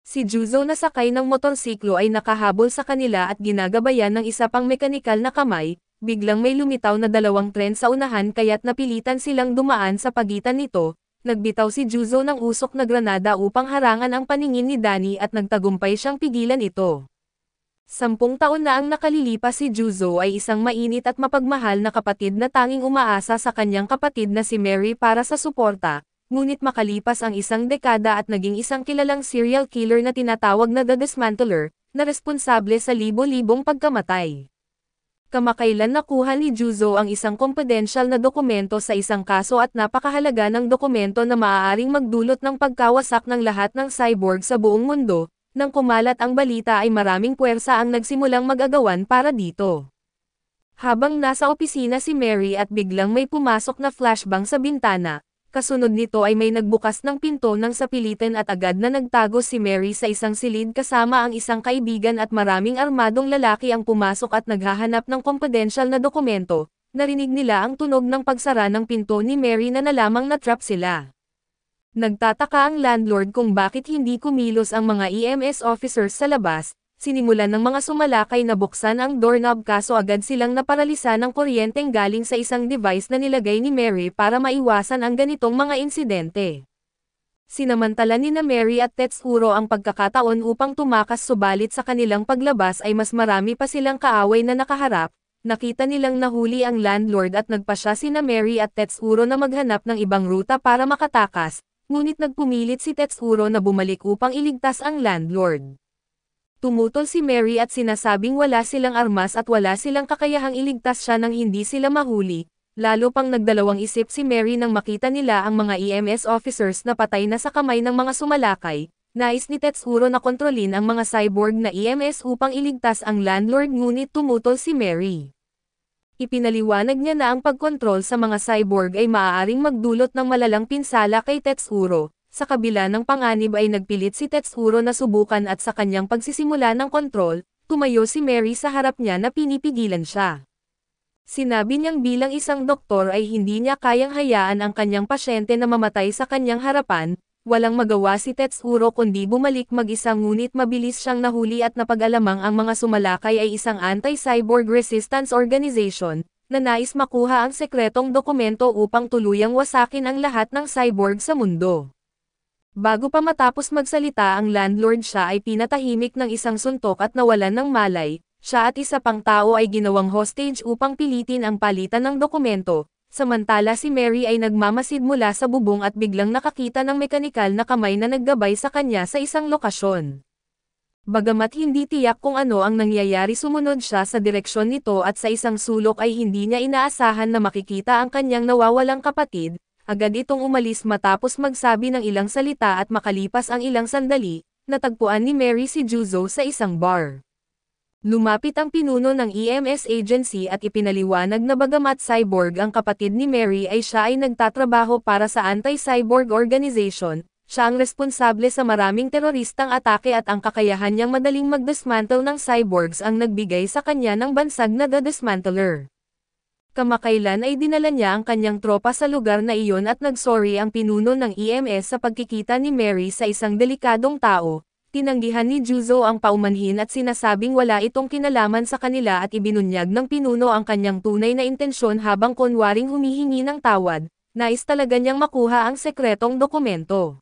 Si Juzo na sakay ng motorsiklo ay nakahabol sa kanila at ginagabayan ng isa pang mekanikal na kamay. Biglang may lumitaw na dalawang tren sa unahan kaya't napilitan silang dumaan sa pagitan nito. Nagbitaw si Juzo ng usok na granada upang harangan ang paningin ni Danny at nagtagumpay siyang pigilan ito. 10 taon na ang nakalilipas si Juzo ay isang mainit at mapagmahal na kapatid na tanging umaasa sa kanyang kapatid na si Mary para sa suporta, ngunit makalipas ang isang dekada at naging isang kilalang serial killer na tinatawag na The Dismantler, na responsable sa libo-libong pagkamatay. Kamakailan nakuha ni Juzo ang isang confidential na dokumento sa isang kaso at napakahalaga ng dokumento na maaaring magdulot ng pagkawasak ng lahat ng cyborg sa buong mundo. Nang kumalat ang balita ay maraming puwersa ang nagsimulang mag-agawan para dito. Habang nasa opisina si Mary at biglang may pumasok na flashbang sa bintana, kasunod nito ay may nagbukas ng pinto ng sapilitan at agad na nagtago si Mary sa isang silid kasama ang isang kaibigan at maraming armadong lalaki ang pumasok at naghahanap ng confidential na dokumento. Narinig nila ang tunog ng pagsara ng pinto ni Mary na nalamang na-trap sila. Nagtataka ang landlord kung bakit hindi kumilos ang mga EMS officers sa labas. Sinimulan ng mga sumalakay na buksan ang doorknob kaso agad silang naparalisa ng kuryenteng galing sa isang device na nilagay ni Mary para maiwasan ang ganitong mga insidente. Sinamantala ni na Mary at Tetsuro ang pagkakataon upang tumakas subalit sa kanilang paglabas ay mas marami pa silang kaaway na nakaharap. Nakita nilang nahuli ang landlord at nagpasya sina Mary at Tetsuro na maghanap ng ibang ruta para makatakas, ngunit nagpumilit si Tetsuro na bumalik upang iligtas ang landlord. Tumutol si Mary at sinasabing wala silang armas at wala silang kakayahang iligtas siya nang hindi sila mahuli, lalo pang nagdalawang isip si Mary nang makita nila ang mga EMS officers na patay na sa kamay ng mga sumalakay. Nais ni Tetsuro na kontrolin ang mga cyborg na EMS upang iligtas ang landlord ngunit tumutol si Mary. Ipinaliwanag niya na ang pagkontrol sa mga cyborg ay maaaring magdulot ng malalang pinsala kay Tetsuro. Sa kabila ng panganib ay nagpilit si Tetsuro na subukan at sa kanyang pagsisimula ng kontrol, tumayo si Mary sa harap niya na pinipigilan siya. Sinabi niyang bilang isang doktor ay hindi niya kayang hayaan ang kanyang pasyente na mamatay sa kanyang harapan. Walang magawa si Tetsuro kundi bumalik mag-isa ngunit mabilis siyang nahuli at napag-alamang ang mga sumalakay ay isang anti-cyborg resistance organization, na nais makuha ang sekretong dokumento upang tuluyang wasakin ang lahat ng cyborg sa mundo. Bago pa matapos magsalita ang landlord siya ay pinatahimik ng isang suntok at nawalan ng malay, siya at isa pang tao ay ginawang hostage upang pilitin ang palitan ng dokumento. samantala si Mary ay nagmamasid mula sa bubong at biglang nakakita ng mekanikal na kamay na naggabay sa kanya sa isang lokasyon. Bagamat hindi tiyak kung ano ang nangyayari, sumunod siya sa direksyon nito at sa isang sulok ay hindi niya inaasahan na makikita ang kanyang nawawalang kapatid. Agad itong umalis matapos magsabi ng ilang salita at makalipas ang ilang sandali, natagpuan ni Mary si Juzo sa isang bar. Lumapit ang pinuno ng EMS agency at ipinaliwanag na bagamat cyborg ang kapatid ni Mary ay siya ay nagtatrabaho para sa anti-cyborg organization, siya ang responsable sa maraming teroristang atake at ang kakayahan niyang madaling mag-dismantle ng cyborgs ang nagbigay sa kanya ng bansag na The Dismantler. Kamakailan ay dinala niya ang kanyang tropa sa lugar na iyon at nagsorry ang pinuno ng EMS sa pagkikita ni Mary sa isang delikadong tao. Tinanggihan ni Juzo ang paumanhin at sinasabing wala itong kinalaman sa kanila at ibinunyag ng pinuno ang kanyang tunay na intensyon habang kunwaring humihingi ng tawad, nais talaga niyang makuha ang sekretong dokumento.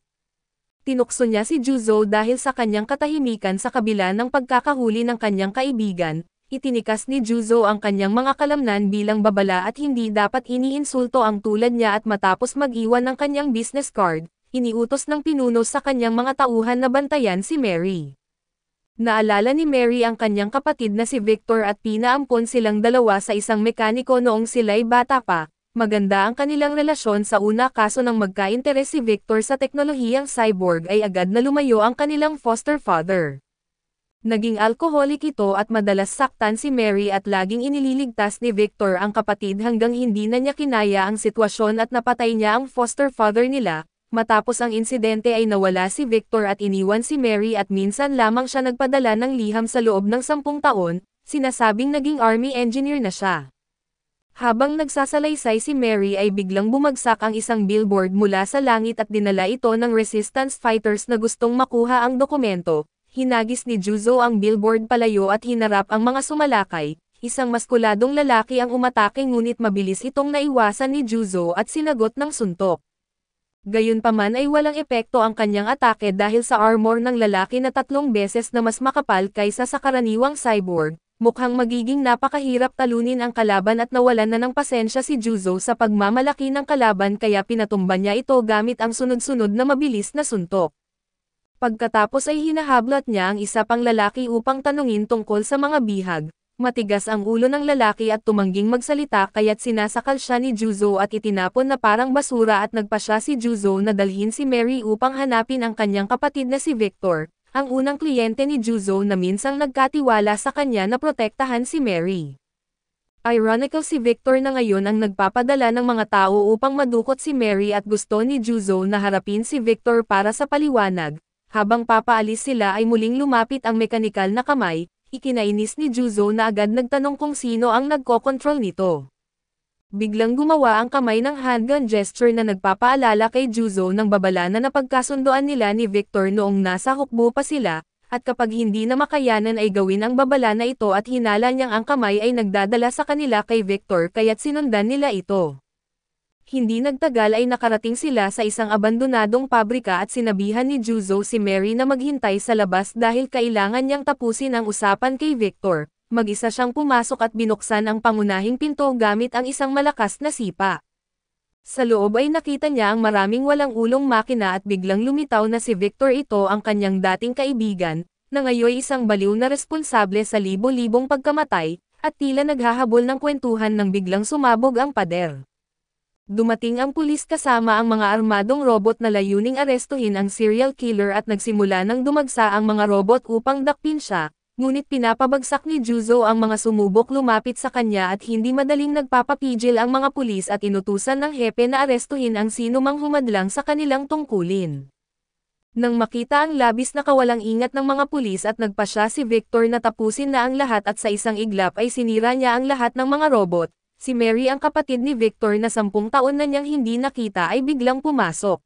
Tinukso niya si Juzo dahil sa kanyang katahimikan sa kabila ng pagkakahuli ng kanyang kaibigan, itinikas ni Juzo ang kanyang mga kalamnan bilang babala at hindi dapat iniinsulto ang tulad niya at matapos mag-iwan ng kanyang business card, iniutos ng pinuno sa kanyang mga tauhan na bantayan si Mary. Naalala ni Mary ang kanyang kapatid na si Victor at pinaampon silang dalawa sa isang mekaniko noong sila'y bata pa. Maganda ang kanilang relasyon sa una kaso nang magka-interes si Victor sa teknolohiyang cyborg ay agad na lumayo ang kanilang foster father. Naging alkoholik ito at madalas saktan si Mary at laging inililigtas ni Victor ang kapatid hanggang hindi na niya kinaya ang sitwasyon at napatay niya ang foster father nila. Matapos ang insidente ay nawala si Victor at iniwan si Mary at minsan lamang siya nagpadala ng liham sa loob ng 10 taon, sinasabing naging army engineer na siya. Habang nagsasalaysay si Mary ay biglang bumagsak ang isang billboard mula sa langit at dinala ito ng resistance fighters na gustong makuha ang dokumento. Hinagis ni Juzo ang billboard palayo at hinarap ang mga sumalakay. Isang maskuladong lalaki ang umatake ngunit mabilis itong naiwasan ni Juzo at sinagot ng suntok. Gayunpaman ay walang epekto ang kanyang atake dahil sa armor ng lalaki na 3 beses na mas makapal kaysa sa karaniwang cyborg. Mukhang magiging napakahirap talunin ang kalaban at nawalan na ng pasensya si Juzo sa pagmamalaki ng kalaban kaya pinatumba niya ito gamit ang sunod-sunod na mabilis na suntok. Pagkatapos ay hinahablat niya ang isa pang lalaki upang tanungin tungkol sa mga bihag. Matigas ang ulo ng lalaki at tumangging magsalita kaya't sinasakal siya ni Juzo at itinapon na parang basura at nagpa siya si Juzo na dalhin si Mary upang hanapin ang kanyang kapatid na si Victor, ang unang kliyente ni Juzo na minsang nagkatiwala sa kanya na protektahan si Mary. Ironical, si Victor na ngayon ang nagpapadala ng mga tao upang madukot si Mary at gusto ni Juzo na harapin si Victor para sa paliwanag. Habang papaalis sila ay muling lumapit ang mekanikal na kamay. Ikinainis ni Juzo na agad nagtanong kung sino ang nagkokontrol nito. Biglang gumawa ang kamay ng handgun gesture na nagpapaalala kay Juzo ng babala na napagkasundoan nila ni Victor noong nasa hukbo pa sila, at kapag hindi na makayanan ay gawin ang babala na ito at hinala niyang ang kamay ay nagdadala sa kanila kay Victor kaya't sinundan nila ito. Hindi nagtagal ay nakarating sila sa isang abandonadong pabrika at sinabihan ni Juzo si Mary na maghintay sa labas dahil kailangan niyang tapusin ang usapan kay Victor. Mag-isa siyang pumasok at binuksan ang pangunahing pinto gamit ang isang malakas na sipa. Sa loob ay nakita niya ang maraming walang ulong makina at biglang lumitaw na si Victor, ito ang kanyang dating kaibigan, na ngayon isang baliw na responsable sa libo-libong pagkamatay, at tila naghahabol ng kwentuhan nang biglang sumabog ang pader. Dumating ang pulis kasama ang mga armadong robot na layuning arestuhin ang serial killer at nagsimula ng dumagsa ang mga robot upang dakpin siya, ngunit pinapabagsak ni Juzo ang mga sumubok lumapit sa kanya at hindi madaling nagpapapigil ang mga pulis at inutusan ng hepe na arestuhin ang sino mang humadlang sa kanilang tungkulin. Nang makita ang labis na kawalang ingat ng mga pulis at nagpa siya si Victor na tapusin na ang lahat at sa isang iglap ay sinira niya ang lahat ng mga robot. Si Mary, ang kapatid ni Victor na 10 taon na niyang hindi nakita, ay biglang pumasok.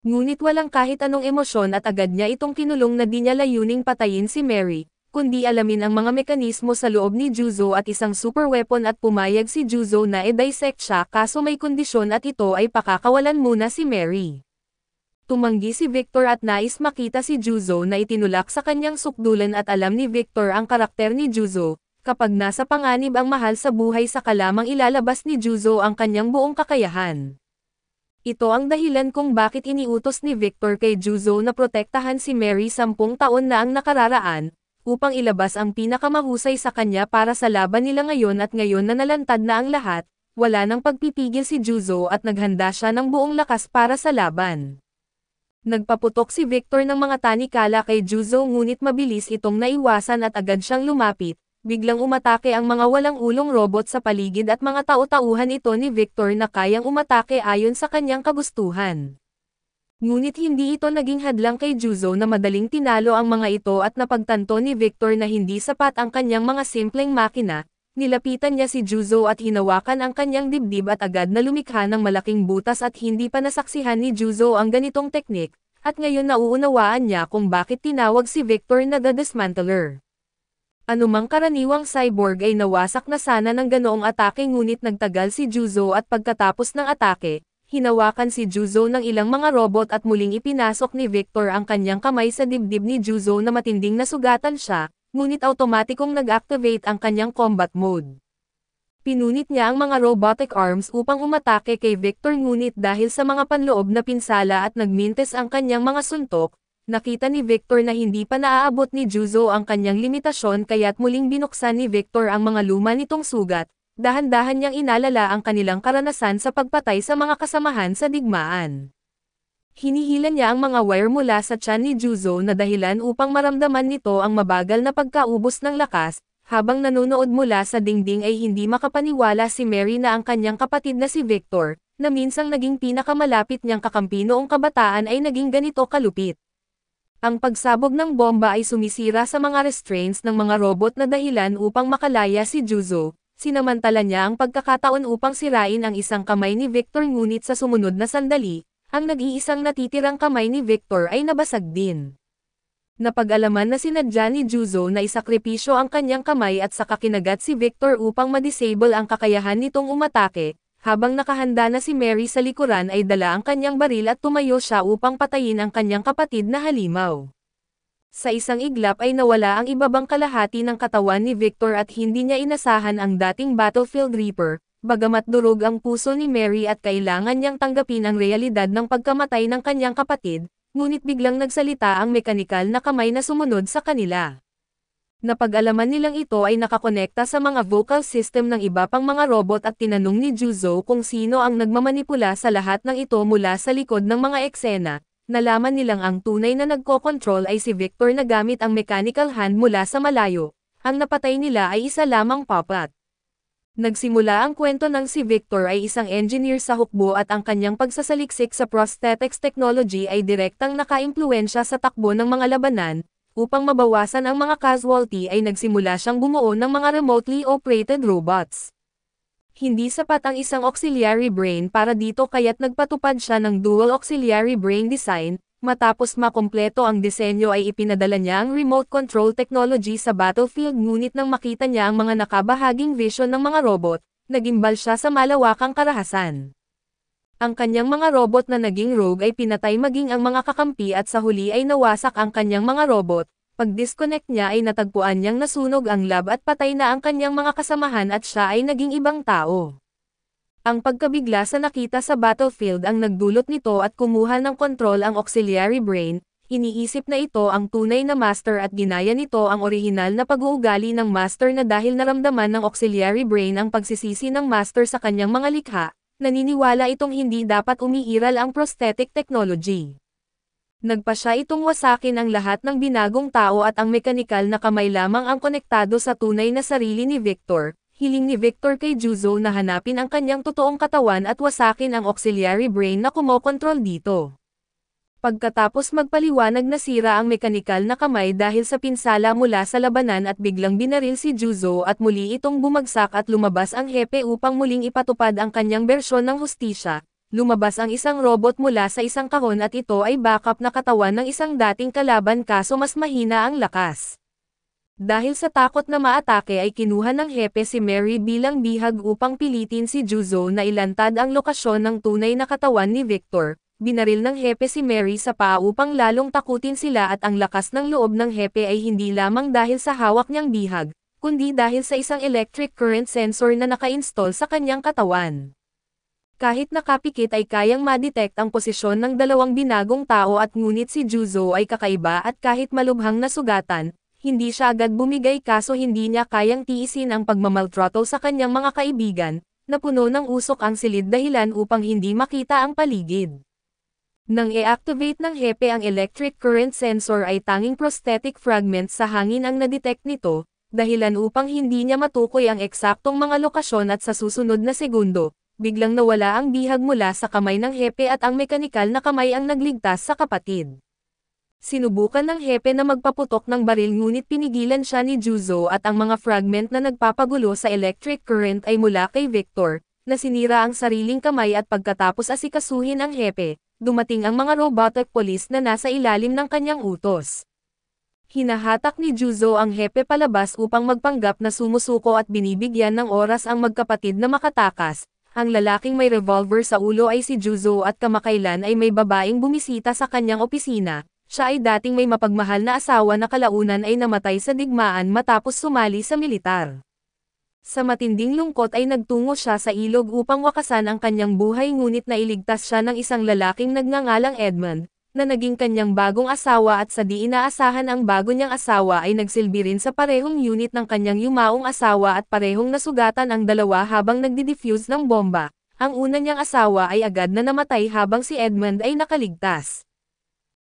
Ngunit walang kahit anong emosyon at agad niya itong kinulong na di niya layuning patayin si Mary, kundi alamin ang mga mekanismo sa loob ni Juzo at isang super weapon at pumayag si Juzo na i-dissect siya kaso may kondisyon at ito ay pakakawalan muna si Mary. Tumanggi si Victor at nais makita si Juzo na itinulak sa kanyang sukdulan at alam ni Victor ang karakter ni Juzo. kapag nasa panganib ang mahal sa buhay saka lamang ilalabas ni Juzo ang kanyang buong kakayahan. Ito ang dahilan kung bakit iniutos ni Victor kay Juzo na protektahan si Mary 10 taon na ang nakararaan, upang ilabas ang pinakamahusay sa kanya para sa laban nila ngayon at ngayon na nalantad na ang lahat, wala nang pagpipigil si Juzo at naghanda siya ng buong lakas para sa laban. Nagpaputok si Victor ng mga tanikala kay Juzo ngunit mabilis itong naiwasan at agad siyang lumapit. Biglang umatake ang mga walang ulong robot sa paligid at mga tao-tauhan ito ni Victor na kayang umatake ayon sa kanyang kagustuhan. Ngunit hindi ito naging hadlang kay Juzo na madaling tinalo ang mga ito at napagtanto ni Victor na hindi sapat ang kanyang mga simpleng makina, nilapitan niya si Juzo at hinawakan ang kanyang dibdib at agad na lumikha ng malaking butas at hindi pa nasaksihan ni Juzo ang ganitong teknik, at ngayon nauunawaan niya kung bakit tinawag si Victor na The Dismantler. Anumang karaniwang cyborg ay nawasak na sana ng ganoong atake ngunit nagtagal si Juzo at pagkatapos ng atake, hinawakan si Juzo ng ilang mga robot at muling ipinasok ni Victor ang kanyang kamay sa dibdib ni Juzo na matinding nasugatan siya, ngunit automatikong nag-activate ang kanyang combat mode. Pinunit niya ang mga robotic arms upang umatake kay Victor ngunit dahil sa mga panloob na pinsala at nagmintes ang kanyang mga suntok, nakita ni Victor na hindi pa naaabot ni Juzo ang kanyang limitasyon kaya't muling binuksan ni Victor ang mga luma nitong sugat, dahan-dahan niyang inalala ang kanilang karanasan sa pagpatay sa mga kasamahan sa digmaan. Hinihila niya ang mga wire mula sa tiyan ni Juzo na dahilan upang maramdaman nito ang mabagal na pagkaubos ng lakas, habang nanonood mula sa dingding ay hindi makapaniwala si Mary na ang kanyang kapatid na si Victor, na minsang naging pinakamalapit niyang kakampi noong kabataan ay naging ganito kalupit. Ang pagsabog ng bomba ay sumisira sa mga restraints ng mga robot na dahilan upang makalaya si Juzo, sinamantala niya ang pagkakataon upang sirain ang isang kamay ni Victor ngunit sa sumunod na sandali, ang nag-iisang natitirang kamay ni Victor ay nabasag din. Napag-alaman na sinadya ni Juzo na isakripisyo ang kanyang kamay at saka kinagat si Victor upang ma-disable ang kakayahan nitong umatake. Habang nakahanda na si Mary sa likuran ay dala ang kanyang baril at tumayo siya upang patayin ang kanyang kapatid na halimaw. Sa isang iglap ay nawala ang ibabang kalahati ng katawan ni Victor at hindi niya inasahan ang dating Battlefield Reaper, bagamat durog ang puso ni Mary at kailangan niyang tanggapin ang realidad ng pagkamatay ng kanyang kapatid, ngunit biglang nagsalita ang mekanikal na kamay na sumunod sa kanila. Napag-alaman nilang ito ay nakakonekta sa mga vocal system ng iba pang mga robot at tinanong ni Juzo kung sino ang nagmamanipula sa lahat ng ito mula sa likod ng mga eksena. Nalaman nilang ang tunay na nagko-control ay si Victor na gamit ang mechanical hand mula sa malayo. Ang napatay nila ay isa lamang puppet. Nagsimula ang kwento ng si Victor ay isang engineer sa hukbo at ang kanyang pagsasaliksik sa prosthetics technology ay direktang nakaimpluwensya sa takbo ng mga labanan. Upang mabawasan ang mga casualty ay nagsimula siyang bumuo ng mga remotely operated robots. Hindi sapat ang isang auxiliary brain para dito kaya't nagpatupad siya ng dual auxiliary brain design, matapos makumpleto ang disenyo ay ipinadala niya ang remote control technology sa battlefield ngunit nang makita niya ang mga nakabahaging vision ng mga robot, nagimbal siya sa malawakang karahasan. Ang kanyang mga robot na naging rogue ay pinatay maging ang mga kakampi at sa huli ay nawasak ang kanyang mga robot. Pag-disconnect niya ay natagpuan niyang nasunog ang lab at patay na ang kanyang mga kasamahan at siya ay naging ibang tao. Ang pagkabigla sa nakita sa battlefield ang nagdulot nito at kumuha ng kontrol ang auxiliary brain, iniisip na ito ang tunay na master at ginaya nito ang orihinal na pag-uugali ng master na dahil naramdaman ng auxiliary brain ang pagsisisi ng master sa kanyang mga likha. Naniniwala itong hindi dapat umiiral ang prosthetic technology. Nagpa siya itong wasakin ang lahat ng binagong tao at ang mekanikal na kamay lamang ang konektado sa tunay na sarili ni Victor. Hiling ni Victor kay Juzo na hanapin ang kanyang totoong katawan at wasakin ang auxiliary brain na kumokontrol dito. Pagkatapos magpaliwanag nasira ang mekanikal na kamay dahil sa pinsala mula sa labanan at biglang binaril si Juzo at muli itong bumagsak at lumabas ang hepe upang muling ipatupad ang kanyang bersyon ng hustisya. Lumabas ang isang robot mula sa isang kahon at ito ay backup na katawan ng isang dating kalaban kaso mas mahina ang lakas. Dahil sa takot na maatake ay kinuha ng hepe si Mary bilang bihag upang pilitin si Juzo na ilantad ang lokasyon ng tunay na katawan ni Victor. Binaril ng hepe si Mary sa paa upang lalong takutin sila at ang lakas ng loob ng hepe ay hindi lamang dahil sa hawak niyang bihag, kundi dahil sa isang electric current sensor na naka-install sa kanyang katawan. Kahit nakapikit ay kayang ma-detect ang posisyon ng dalawang binagong tao at ngunit si Juzo ay kakaiba at kahit malubhang nasugatan, hindi siya agad bumigay kaso hindi niya kayang tiisin ang pagmamaltrato sa kanyang mga kaibigan, na puno ng usok ang silid dahilan upang hindi makita ang paligid. Nang i-activate ng hepe ang electric current sensor ay tanging prosthetic fragments sa hangin ang na-detect nito, dahilan upang hindi niya matukoy ang eksaktong mga lokasyon at sa susunod na segundo, biglang nawala ang bihag mula sa kamay ng hepe at ang mekanikal na kamay ang nagligtas sa kapatid. Sinubukan ng hepe na magpaputok ng baril ngunit pinigilan siya ni Juzo at ang mga fragment na nagpapagulo sa electric current ay mula kay Victor, na sinira ang sariling kamay at pagkatapos asikasuhin ang hepe, dumating ang mga robotic police na nasa ilalim ng kanyang utos. Hinahatak ni Juzo ang hepe palabas upang magpanggap na sumusuko at binibigyan ng oras ang magkapatid na makatakas. Ang lalaking may revolver sa ulo ay si Juzo at kamakailan ay may babaeng bumisita sa kanyang opisina. Siya ay dating may mapagmahal na asawa na kalaunan ay namatay sa digmaan matapos sumali sa militar. Sa matinding lungkot ay nagtungo siya sa ilog upang wakasan ang kanyang buhay ngunit nailigtas siya ng isang lalaking nagngangalang Edmund, na naging kanyang bagong asawa at sa di inaasahan ang bago niyang asawa ay nagsilbi rin sa parehong unit ng kanyang yumaong asawa at parehong nasugatan ang dalawa habang nagdi-defuse ng bomba. Ang una niyang asawa ay agad na namatay habang si Edmund ay nakaligtas.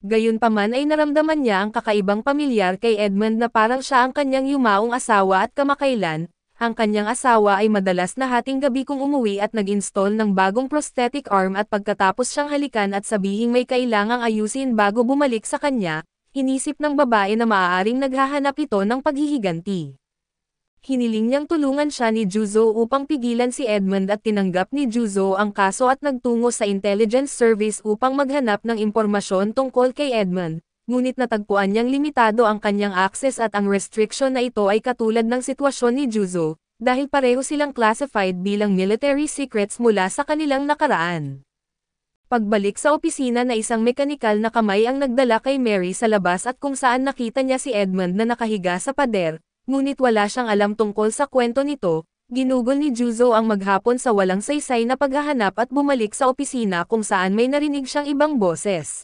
Gayunpaman ay naramdaman niya ang kakaibang pamilyar kay Edmund na parang siya ang kanyang yumaong asawa at kamakailan. Ang kanyang asawa ay madalas na hating gabi kung umuwi at nag-install ng bagong prosthetic arm at pagkatapos siyang halikan at sabihing may kailangang ayusin bago bumalik sa kanya, inisip ng babae na maaaring naghahanap ito ng paghihiganti. Hiniling niyang tulungan siya ni Juzo upang pigilan si Edmund at tinanggap ni Juzo ang kaso at nagtungo sa intelligence service upang maghanap ng impormasyon tungkol kay Edmund. Ngunit natagpuan niyang limitado ang kanyang access at ang restriction na ito ay katulad ng sitwasyon ni Juzo, dahil pareho silang classified bilang military secrets mula sa kanilang nakaraan. Pagbalik sa opisina na isang mekanikal na kamay ang nagdala kay Mary sa labas at kung saan nakita niya si Edmund na nakahiga sa pader, ngunit wala siyang alam tungkol sa kwento nito, ginugol ni Juzo ang maghapon sa walang saysay na paghahanap at bumalik sa opisina kung saan may narinig siyang ibang boses.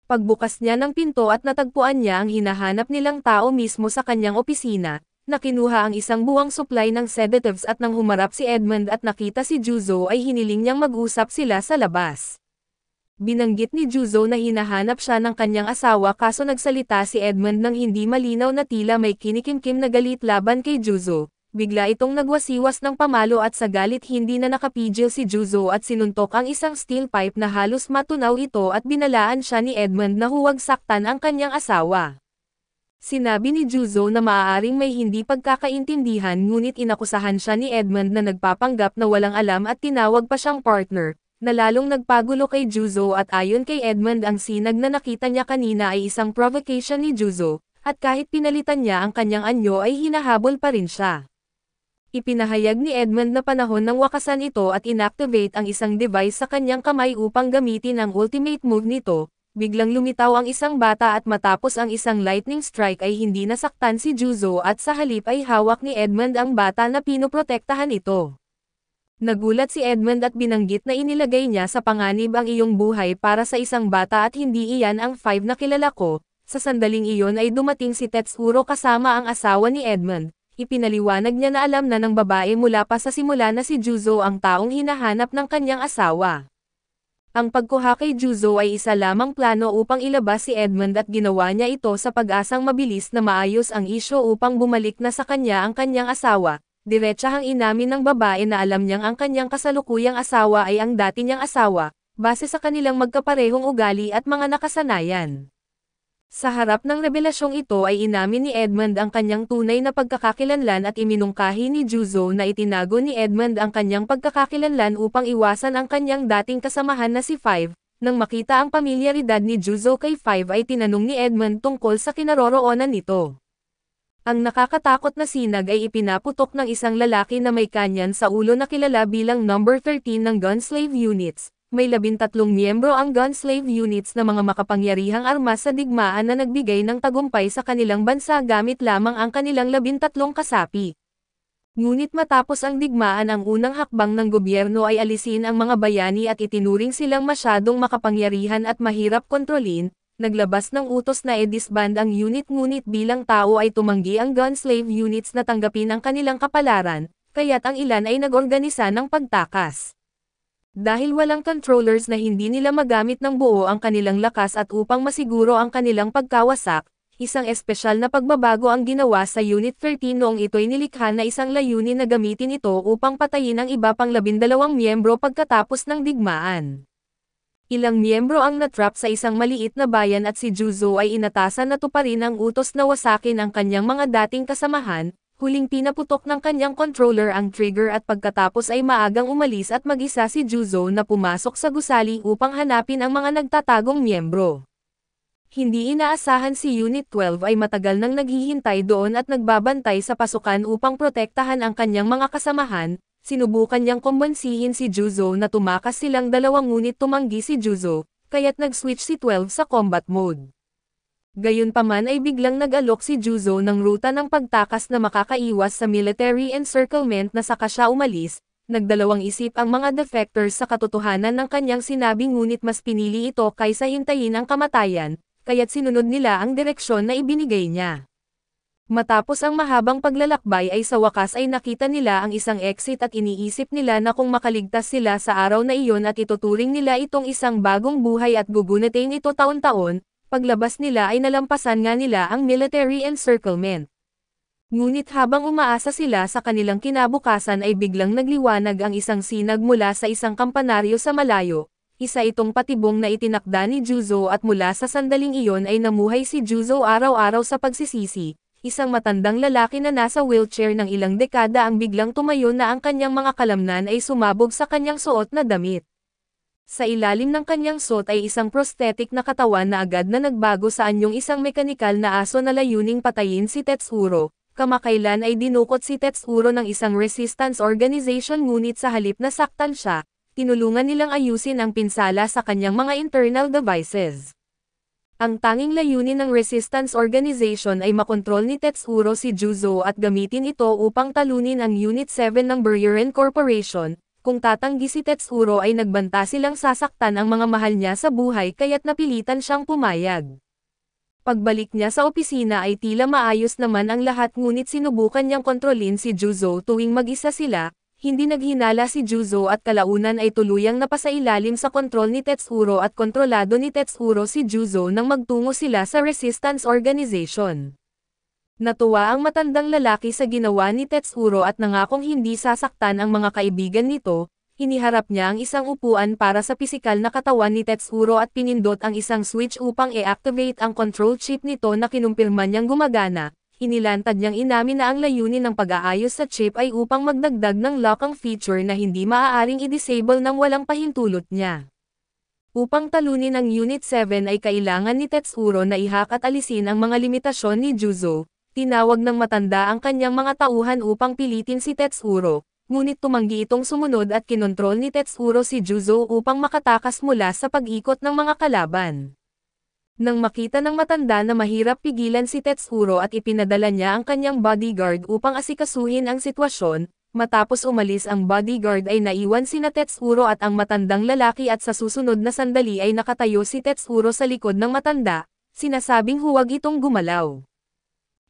Pagbukas niya ng pinto at natagpuan niya ang hinahanap nilang tao mismo sa kanyang opisina, na kinuha ang isang buwang supply ng sedatives at nang humarap si Edmund at nakita si Juzo ay hiniling niyang mag-usap sila sa labas. Binanggit ni Juzo na hinahanap siya ng kanyang asawa kaso nagsalita si Edmund nang hindi malinaw na tila may kinikimkim na galit laban kay Juzo. Bigla itong nagwasiwas ng pamalo at sa galit hindi na nakapigil si Juzo at sinuntok ang isang steel pipe na halos matunaw ito at binalaan siya ni Edmund na huwag saktan ang kanyang asawa. Sinabi ni Juzo na maaaring may hindi pagkakaintindihan ngunit inakusahan siya ni Edmund na nagpapanggap na walang alam at tinawag pa siyang partner, na lalong nagpagulo kay Juzo at ayon kay Edmund ang sinag na nakita niya kanina ay isang provocation ni Juzo, at kahit pinalitan niya ang kanyang anyo ay hinahabol pa rin siya. Ipinahayag ni Edmund na panahon ng wakasan ito at inactivate ang isang device sa kanyang kamay upang gamitin ang ultimate move nito. Biglang lumitaw ang isang bata at matapos ang isang lightning strike ay hindi nasaktan si Juzo at sa halip ay hawak ni Edmund ang bata na pinoprotektahan ito. Nagulat si Edmund at binanggit na inilagay niya sa panganib ang iyong buhay para sa isang bata at hindi iyan ang 5 na kilala ko. Sa sandaling iyon ay dumating si Tetsuro kasama ang asawa ni Edmund. Ipinaliwanag niya na alam na ng babae mula pa sa simula na si Juzo ang taong hinahanap ng kanyang asawa. Ang pagkuha kay Juzo ay isa lamang plano upang ilabas si Edmund at ginawa niya ito sa pag-asang mabilis na maayos ang isyo upang bumalik na sa kanya ang kanyang asawa. Diretsahang inamin ng babae na alam niyang ang kanyang kasalukuyang asawa ay ang dati niyang asawa, base sa kanilang magkaparehong ugali at mga nakasanayan. Sa harap ng revelasyong ito ay inamin ni Edmund ang kanyang tunay na pagkakakilanlan at iminungkahi ni Juzo na itinago ni Edmund ang kanyang pagkakakilanlan upang iwasan ang kanyang dating kasamahan na si Five. Nang makita ang pamilyaridad ni Juzo kay Five ay tinanong ni Edmund tungkol sa kinaroroonan nito. Ang nakakatakot na sinag ay ipinaputok ng isang lalaki na may kanyan sa ulo na kilala bilang number 13 ng Gunslave Units. may 13 miyembro ang Gunslave units na mga makapangyarihang armas sa digmaan na nagbigay ng tagumpay sa kanilang bansa gamit lamang ang kanilang 13 kasapi. Ngunit matapos ang digmaan, ang unang hakbang ng gobyerno ay alisin ang mga bayani at itinuring silang masyadong makapangyarihan at mahirap kontrolin. Naglabas ng utos na i-disband ang unit, ngunit bilang tao ay tumanggi ang Gunslave units na tanggapin ang kanilang kapalaran, kaya't ang ilan ay nag-organisa ng pagtakas. Dahil walang controllers na hindi nila magamit ng buo ang kanilang lakas at upang masiguro ang kanilang pagkawasak, isang espesyal na pagbabago ang ginawa sa Unit 13 noong ito'y nilikha na isang layunin na gamitin ito upang patayin ang iba pang 12 miyembro pagkatapos ng digmaan. Ilang miyembro ang natrap sa isang maliit na bayan at si Juzo ay inatasan na tuparin ang utos na wasakin ang kanyang mga dating kasamahan. Huling pinaputok ng kanyang controller ang trigger at pagkatapos ay maagang umalis at mag-isa si Juzo na pumasok sa gusali upang hanapin ang mga nagtatagong miyembro. Hindi inaasahan si Unit 12 ay matagal nang naghihintay doon at nagbabantay sa pasukan upang protektahan ang kanyang mga kasamahan. Sinubukan niyang kumbansihin si Juzo na tumakas silang dalawa, ngunit tumanggi si Juzo, kaya't nag-switch si 12 sa combat mode. Gayunpaman ay biglang nag-alok si Juzo ng ruta ng pagtakas na makakaiwas sa military encirclement na saka siya umalis. Nagdalawang isip ang mga defectors sa katotohanan ng kanyang sinabi, ngunit mas pinili ito kaysa hintayin ang kamatayan, kaya't sinunod nila ang direksyon na ibinigay niya. Matapos ang mahabang paglalakbay ay sa wakas ay nakita nila ang isang exit at iniisip nila na kung makaligtas sila sa araw na iyon at ituturing nila itong isang bagong buhay at gugunatin ito taon-taon, paglabas nila ay nalampasan nga nila ang military encirclement. Ngunit habang umaasa sila sa kanilang kinabukasan ay biglang nagliwanag ang isang sinag mula sa isang kampanaryo sa malayo. Isa itong patibong na itinakda ni Juzo at mula sa sandaling iyon ay namuhay si Juzo araw-araw sa pagsisisi. Isang matandang lalaki na nasa wheelchair ng ilang dekada ang biglang tumayo na ang kanyang mga kalamnan ay sumabog sa kanyang suot na damit. Sa ilalim ng kanyang suot ay isang prosthetic na katawan na agad na nagbago sa anyong isang mekanikal na aso na layuning patayin si Tetsuro. Kamakailan ay dinukot si Tetsuro ng isang resistance organization, ngunit sa halip na saktan siya, tinulungan nilang ayusin ang pinsala sa kanyang mga internal devices. Ang tanging layunin ng Resistance Organization ay makontrol ni Tetsuro si Juzo at gamitin ito upang talunin ang Unit 7 ng Buriran Corporation. Kung tatanggi si Tetsuro ay nagbanta silang sasaktan ang mga mahal niya sa buhay, kaya't napilitan siyang pumayag. Pagbalik niya sa opisina ay tila maayos naman ang lahat, ngunit sinubukan niyang kontrolin si Juzo tuwing mag-isa sila. Hindi naghinala si Juzo at kalaunan ay tuluyang napasailalim sa kontrol ni Tetsuro at kontrolado ni Tetsuro si Juzo nang magtungo sila sa Resistance Organization. Natuwa ang matandang lalaki sa ginawa ni Tetsuro at nangakong hindi sasaktan ang mga kaibigan nito. Iniharap niya ang isang upuan para sa pisikal na katawan ni Tetsuro at pinindot ang isang switch upang i-activate ang control chip nito na kinumpirma niyang gumagana. Inilantad niyang inamin na ang layunin ng pag-aayos sa chip ay upang magdagdag ng lock ang feature na hindi maaaring i-disable ng walang pahintulot niya. Upang talunin ang Unit 7 ay kailangan ni Tetsuro na ihak at alisin ang mga limitasyon ni Juzo. Tinawag ng matanda ang kanyang mga tauhan upang pilitin si Tetsuro, ngunit tumanggi itong sumunod at kinontrol ni Tetsuro si Juzo upang makatakas mula sa pag-ikot ng mga kalaban. Nang makita ng matanda na mahirap pigilan si Tetsuro at ipinadala niya ang kanyang bodyguard upang asikasuhin ang sitwasyon, matapos umalis ang bodyguard ay naiwan sina Tetsuro at ang matandang lalaki at sa susunod na sandali ay nakatayo si Tetsuro sa likod ng matanda, sinasabing huwag itong gumalaw.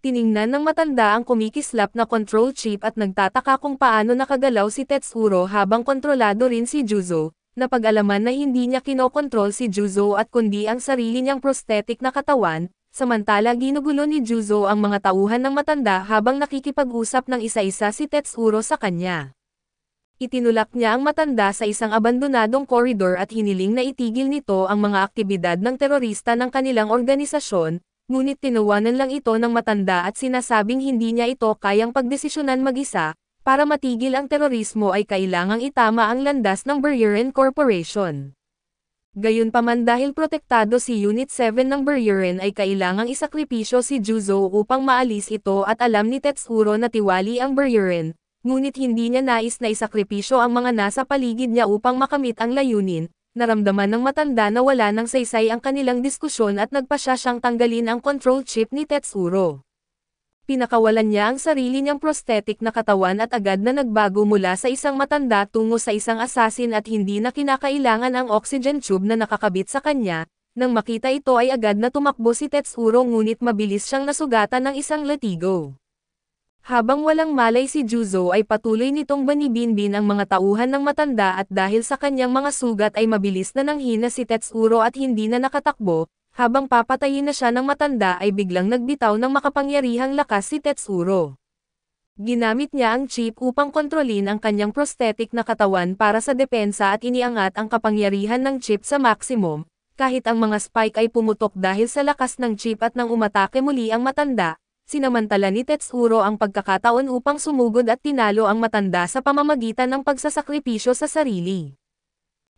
Tiningnan ng matanda ang kumikislap na control chip at nagtataka kung paano nakagalaw si Tetsuro habang kontrolado rin si Juzo. Napag-alaman na hindi niya kinokontrol si Juzo at kundi ang sarili niyang prosthetic na katawan, samantala ginugulo ni Juzo ang mga tauhan ng matanda habang nakikipag-usap ng isa-isa si Tetsuro sa kanya. Itinulak niya ang matanda sa isang abandonadong koridor at hiniling na itigil nito ang mga aktibidad ng terorista ng kanilang organisasyon, ngunit tinawanan lang ito ng matanda at sinasabing hindi niya ito kayang pagdesisyonan mag-isa. Para matigil ang terorismo ay kailangang itama ang landas ng Buriran Corporation. Gayunpaman, dahil protektado si Unit 7 ng Buriran ay kailangang isakripisyo si Juzo upang maalis ito at alam ni Tetsuro na tiwali ang Buriran, ngunit hindi niya nais na isakripisyo ang mga nasa paligid niya upang makamit ang layunin. naramdaman ng matanda na wala ng saysay ang kanilang diskusyon at nagpasya siyang tanggalin ang control chip ni Tetsuro. Pinakawalan niya ang sarili niyang prosthetic na katawan at agad na nagbago mula sa isang matanda tungo sa isang assassin at hindi na kinakailangan ang oxygen tube na nakakabit sa kanya. Nang makita ito ay agad na tumakbo si Tetsuro ngunit mabilis siyang nasugatan ng isang latigo. Habang walang malay si Juzo ay patuloy nitong banibinbin ang mga tauhan ng matanda at dahil sa kanyang mga sugat ay mabilis na nanghina si Tetsuro at hindi na nakatakbo. Habang papatayin na siya ng matanda ay biglang nagbitaw ng makapangyarihang lakas si Tetsuro. Ginamit niya ang chip upang kontrolin ang kanyang prosthetic na katawan para sa depensa at iniangat ang kapangyarihan ng chip sa maximum, kahit ang mga spike ay pumutok dahil sa lakas ng chip at nang umatake muli ang matanda, sinamantala ni Tetsuro ang pagkakataon upang sumugod at tinalo ang matanda sa pamamagitan ng pagsasakripisyo sa sarili.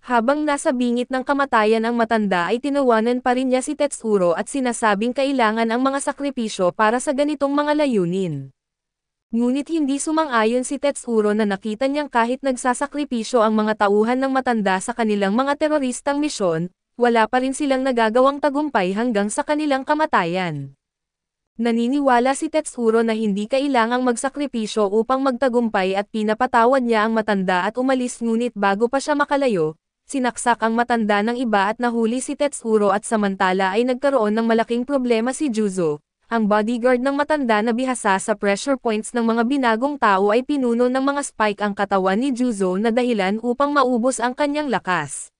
Habang nasa bingit ng kamatayan ang matanda ay tinawanan pa rin niya si Tetsuro at sinasabing kailangan ang mga sakripisyo para sa ganitong mga layunin. Ngunit hindi sumang-ayon si Tetsuro na nakita niyang kahit nagsasakripisyo ang mga tauhan ng matanda sa kanilang mga teroristang misyon, wala pa rin silang nagagawang tagumpay hanggang sa kanilang kamatayan. Naniniwala si Tetsuro na hindi kailangang magsakripisyo upang magtagumpay at pinapatawad niya ang matanda at umalis ngunit bago pa siya makalayo, sinaksak ang matanda ng iba at nahuli si Tetsuro at samantala ay nagkaroon ng malaking problema si Juzo. Ang bodyguard ng matanda na bihasa sa pressure points ng mga binagong tao ay pinuno ng mga spike ang katawan ni Juzo na dahilan upang maubos ang kanyang lakas.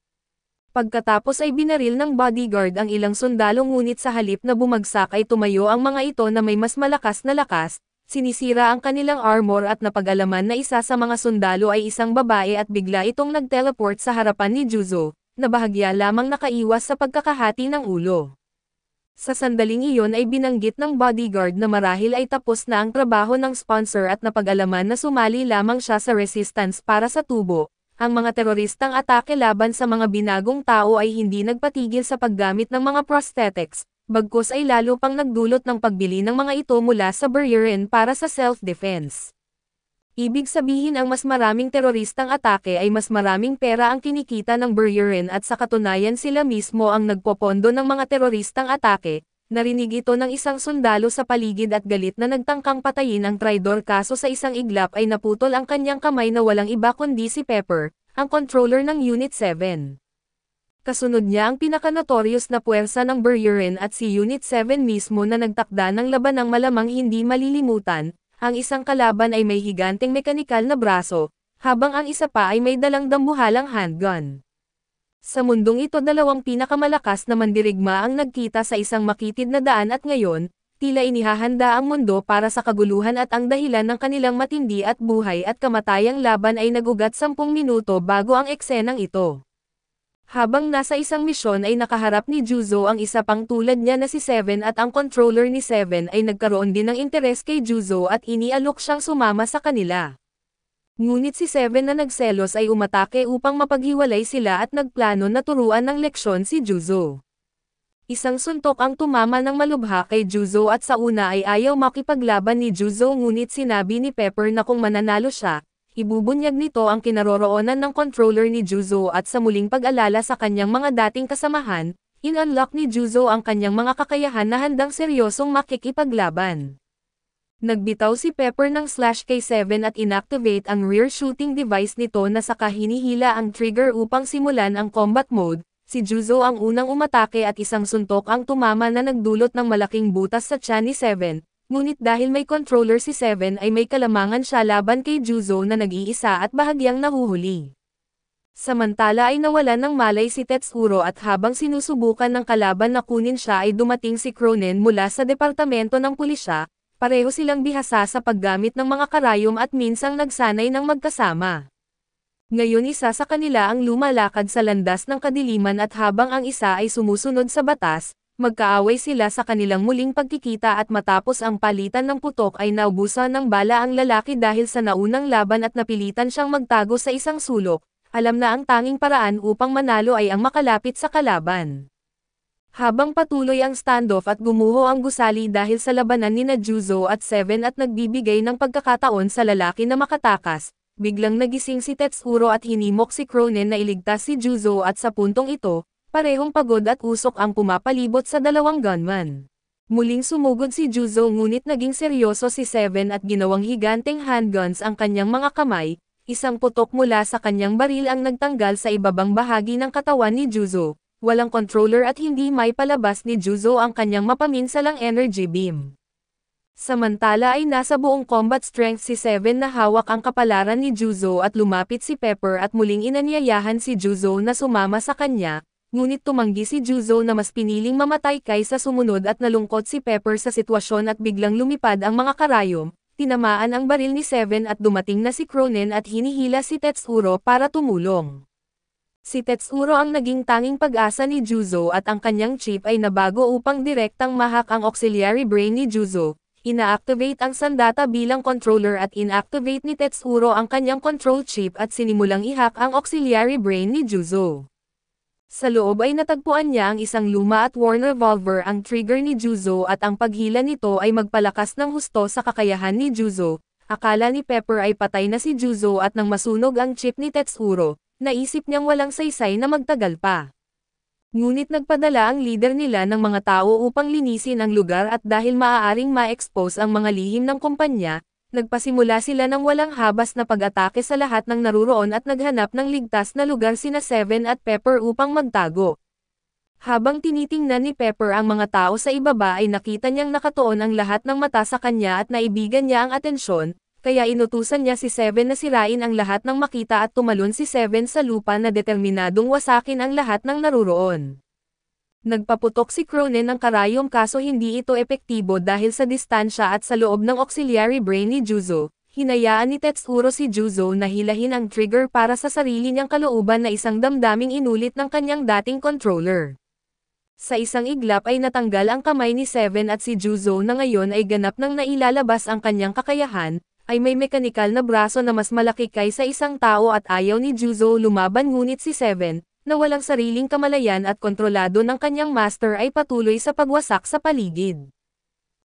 Pagkatapos ay binaril ng bodyguard ang ilang sundalo ngunit sa halip na bumagsak ay tumayo ang mga ito na may mas malakas na lakas, sinisira ang kanilang armor at napag-alaman na isa sa mga sundalo ay isang babae at bigla itong nag-teleport sa harapan ni Juzo, na bahagya lamang nakaiwas sa pagkakahati ng ulo. Sa sandaling iyon ay binanggit ng bodyguard na marahil ay tapos na ang trabaho ng sponsor at napag-alaman na sumali lamang siya sa resistance para sa tubo. Ang mga teroristang atake laban sa mga binagong tao ay hindi nagpatigil sa paggamit ng mga prosthetics, bagkus ay lalo pang nagdulot ng pagbili ng mga ito mula sa Buririn para sa self-defense. Ibig sabihin ang mas maraming teroristang atake ay mas maraming pera ang kinikita ng Buririn at sa katunayan sila mismo ang nagpopondo ng mga teroristang atake. Narinig ito ng isang sundalo sa paligid at galit na nagtangkang patayin ang traidor kaso sa isang iglap ay naputol ang kanyang kamay na walang iba kundi si Pepper, ang controller ng Unit 7. Kasunod niya ang pinaka-notorious na puwersa ng Buririn at si Unit 7 mismo na nagtakda ng labanang malamang hindi malilimutan. Ang isang kalaban ay may higanteng mekanikal na braso, habang ang isa pa ay may dalang dambuhalang handgun. Sa mundong ito dalawang pinakamalakas na mandirigma ang nagkita sa isang makitid na daan at ngayon, tila inihahanda ang mundo para sa kaguluhan at ang dahilan ng kanilang matindi at buhay at kamatayang laban ay nagugat 10 minuto bago ang eksenang ito. Habang nasa isang misyon ay nakaharap ni Juzo ang isa pang tulad niya na si Seven at ang controller ni Seven ay nagkaroon din ng interes kay Juzo at inialok siyang sumama sa kanila. Ngunit si Seven na nagselos ay umatake upang mapaghiwalay sila at nagplano na turuan ng leksyon si Juzo. Isang suntok ang tumama ng malubha kay Juzo at sa una ay ayaw makipaglaban ni Juzo ngunit sinabi ni Pepper na kung mananalo siya, ibubunyag nito ang kinaroroonan ng controller ni Juzo at sa muling pag-alala sa kanyang mga dating kasamahan, in-unlock ni Juzo ang kanyang mga kakayahan na handang seryosong makikipaglaban. Nagbitaw si Pepper ng slash kay Seven at inactivate ang rear shooting device nito na saka hinihila ang trigger upang simulan ang combat mode. Si Juzo ang unang umatake at isang suntok ang tumama na nagdulot ng malaking butas sa tiyan ni Seven, ngunit dahil may controller si Seven ay may kalamangan siya laban kay Juzo na nag-iisa at bahagyang nahuhuli. Samantala ay nawalan ng malay si Tetsuro at habang sinusubukan ng kalaban na kunin siya ay dumating si Cronin mula sa departamento ng pulisya. Pareho silang bihasa sa paggamit ng mga karayom at minsang nagsanay ng magkasama. Ngayon isa sa kanila ang lumalakad sa landas ng kadiliman at habang ang isa ay sumusunod sa batas, magkaaway sila sa kanilang muling pagkikita at matapos ang palitan ng putok ay naubusan ng bala ang lalaki dahil sa naunang laban at napilitan siyang magtago sa isang sulok. Alam na ang tanging paraan upang manalo ay ang makalapit sa kalaban. Habang patuloy ang standoff at gumuho ang gusali dahil sa labanan nina Juzo at Seven at nagbibigay ng pagkakataon sa lalaki na makatakas, biglang nagising si Tetsuro at hinimok si Cronen na iligtas si Juzo at sa puntong ito, parehong pagod at usok ang pumapalibot sa dalawang gunman. Muling sumugod si Juzo ngunit naging seryoso si Seven at ginawang higanteng handguns ang kanyang mga kamay, isang putok mula sa kanyang baril ang nagtanggal sa ibabang bahagi ng katawan ni Juzo. Walang controller at hindi may palabas ni Juzo ang kanyang mapaminsalang energy beam. Samantala ay nasa buong combat strength si Seven na hawak ang kapalaran ni Juzo at lumapit si Pepper at muling inanyayahan si Juzo na sumama sa kanya, ngunit tumanggi si Juzo na mas piniling mamatay kaysa sumunod at nalungkot si Pepper sa sitwasyon at biglang lumipad ang mga karayom, tinamaan ang baril ni Seven at dumating na si Cronen at hinihila si Tetsuro para tumulong. Si Tetsuro ang naging tanging pag-asa ni Juzo at ang kanyang chip ay nabago upang direktang mahak ang auxiliary brain ni Juzo. Ina-activate ang sandata bilang controller at inactivate ni Tetsuro ang kanyang control chip at sinimulang ihak ang auxiliary brain ni Juzo. Sa loob ay natagpuan niya ang isang luma at worn revolver ang trigger ni Juzo at ang paghila nito ay magpalakas ng husto sa kakayahan ni Juzo. Akala ni Pepper ay patay na si Juzo at nang masunog ang chip ni Tetsuro, naisip niyang walang saysay na magtagal pa. Ngunit nagpadala ang leader nila ng mga tao upang linisin ang lugar at dahil maaaring ma-expose ang mga lihim ng kumpanya, nagpasimula sila ng walang habas na pag-atake sa lahat ng naruroon at naghanap ng ligtas na lugar sina Seven at Pepper upang magtago. Habang tinitingnan ni Pepper ang mga tao sa ibaba ay nakita niyang nakatuon ang lahat ng mata sa kanya at naibigan niya ang atensyon, kaya inutusan niya si Seven na sirain ang lahat ng makita at tumalon si Seven sa lupa na determinadong wasakin ang lahat ng naruroon. Nagpaputok si Cronen ng karayom kaso hindi ito epektibo dahil sa distansya at sa loob ng auxiliary brain ni Juzo. Hinayaan ni Tetsuro si Juzo na hilahin ang trigger para sa sarili niyang kalooban na isang damdaming inulit ng kanyang dating controller. Sa isang iglap ay natanggal ang kamay ni Seven at si Juzo na ngayon ay ganap nang nailalabas ang kanyang kakayahan, ay may mekanikal na braso na mas malaki kaysa isang tao at ayaw ni Juzo lumaban ngunit si Seven, na walang sariling kamalayan at kontrolado ng kanyang master ay patuloy sa pagwasak sa paligid.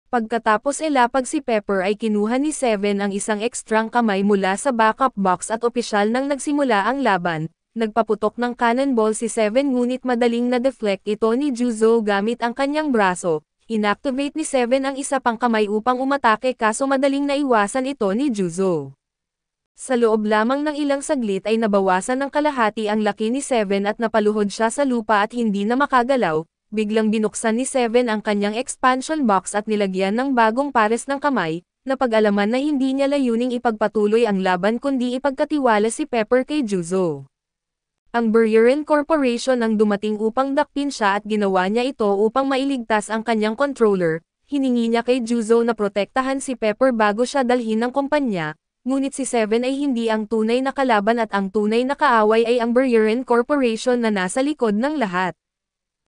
Pagkatapos ilapag si Pepper ay kinuha ni Seven ang isang ekstrang kamay mula sa backup box at opisyal nang nagsimula ang laban, nagpaputok ng cannonball si Seven ngunit madaling na-deflect ito ni Juzo gamit ang kanyang braso. Inactivate ni Seven ang isa pang kamay upang umatake kaso madaling naiwasan ito ni Juzo. Sa loob lamang ng ilang saglit ay nabawasan ng kalahati ang laki ni Seven at napaluhod siya sa lupa at hindi na makagalaw, biglang binuksan ni Seven ang kanyang expansion box at nilagyan ng bagong pares ng kamay, na pag-alaman na hindi niya layuning ipagpatuloy ang laban kundi ipagkatiwala si Pepper kay Juzo. Ang Buriran Corporation ang dumating upang dakpin siya at ginawa niya ito upang mailigtas ang kanyang controller. Hiningi niya kay Juzo na protektahan si Pepper bago siya dalhin ng kumpanya, ngunit si Seven ay hindi ang tunay na kalaban at ang tunay na kaaway ay ang Buriran Corporation na nasa likod ng lahat.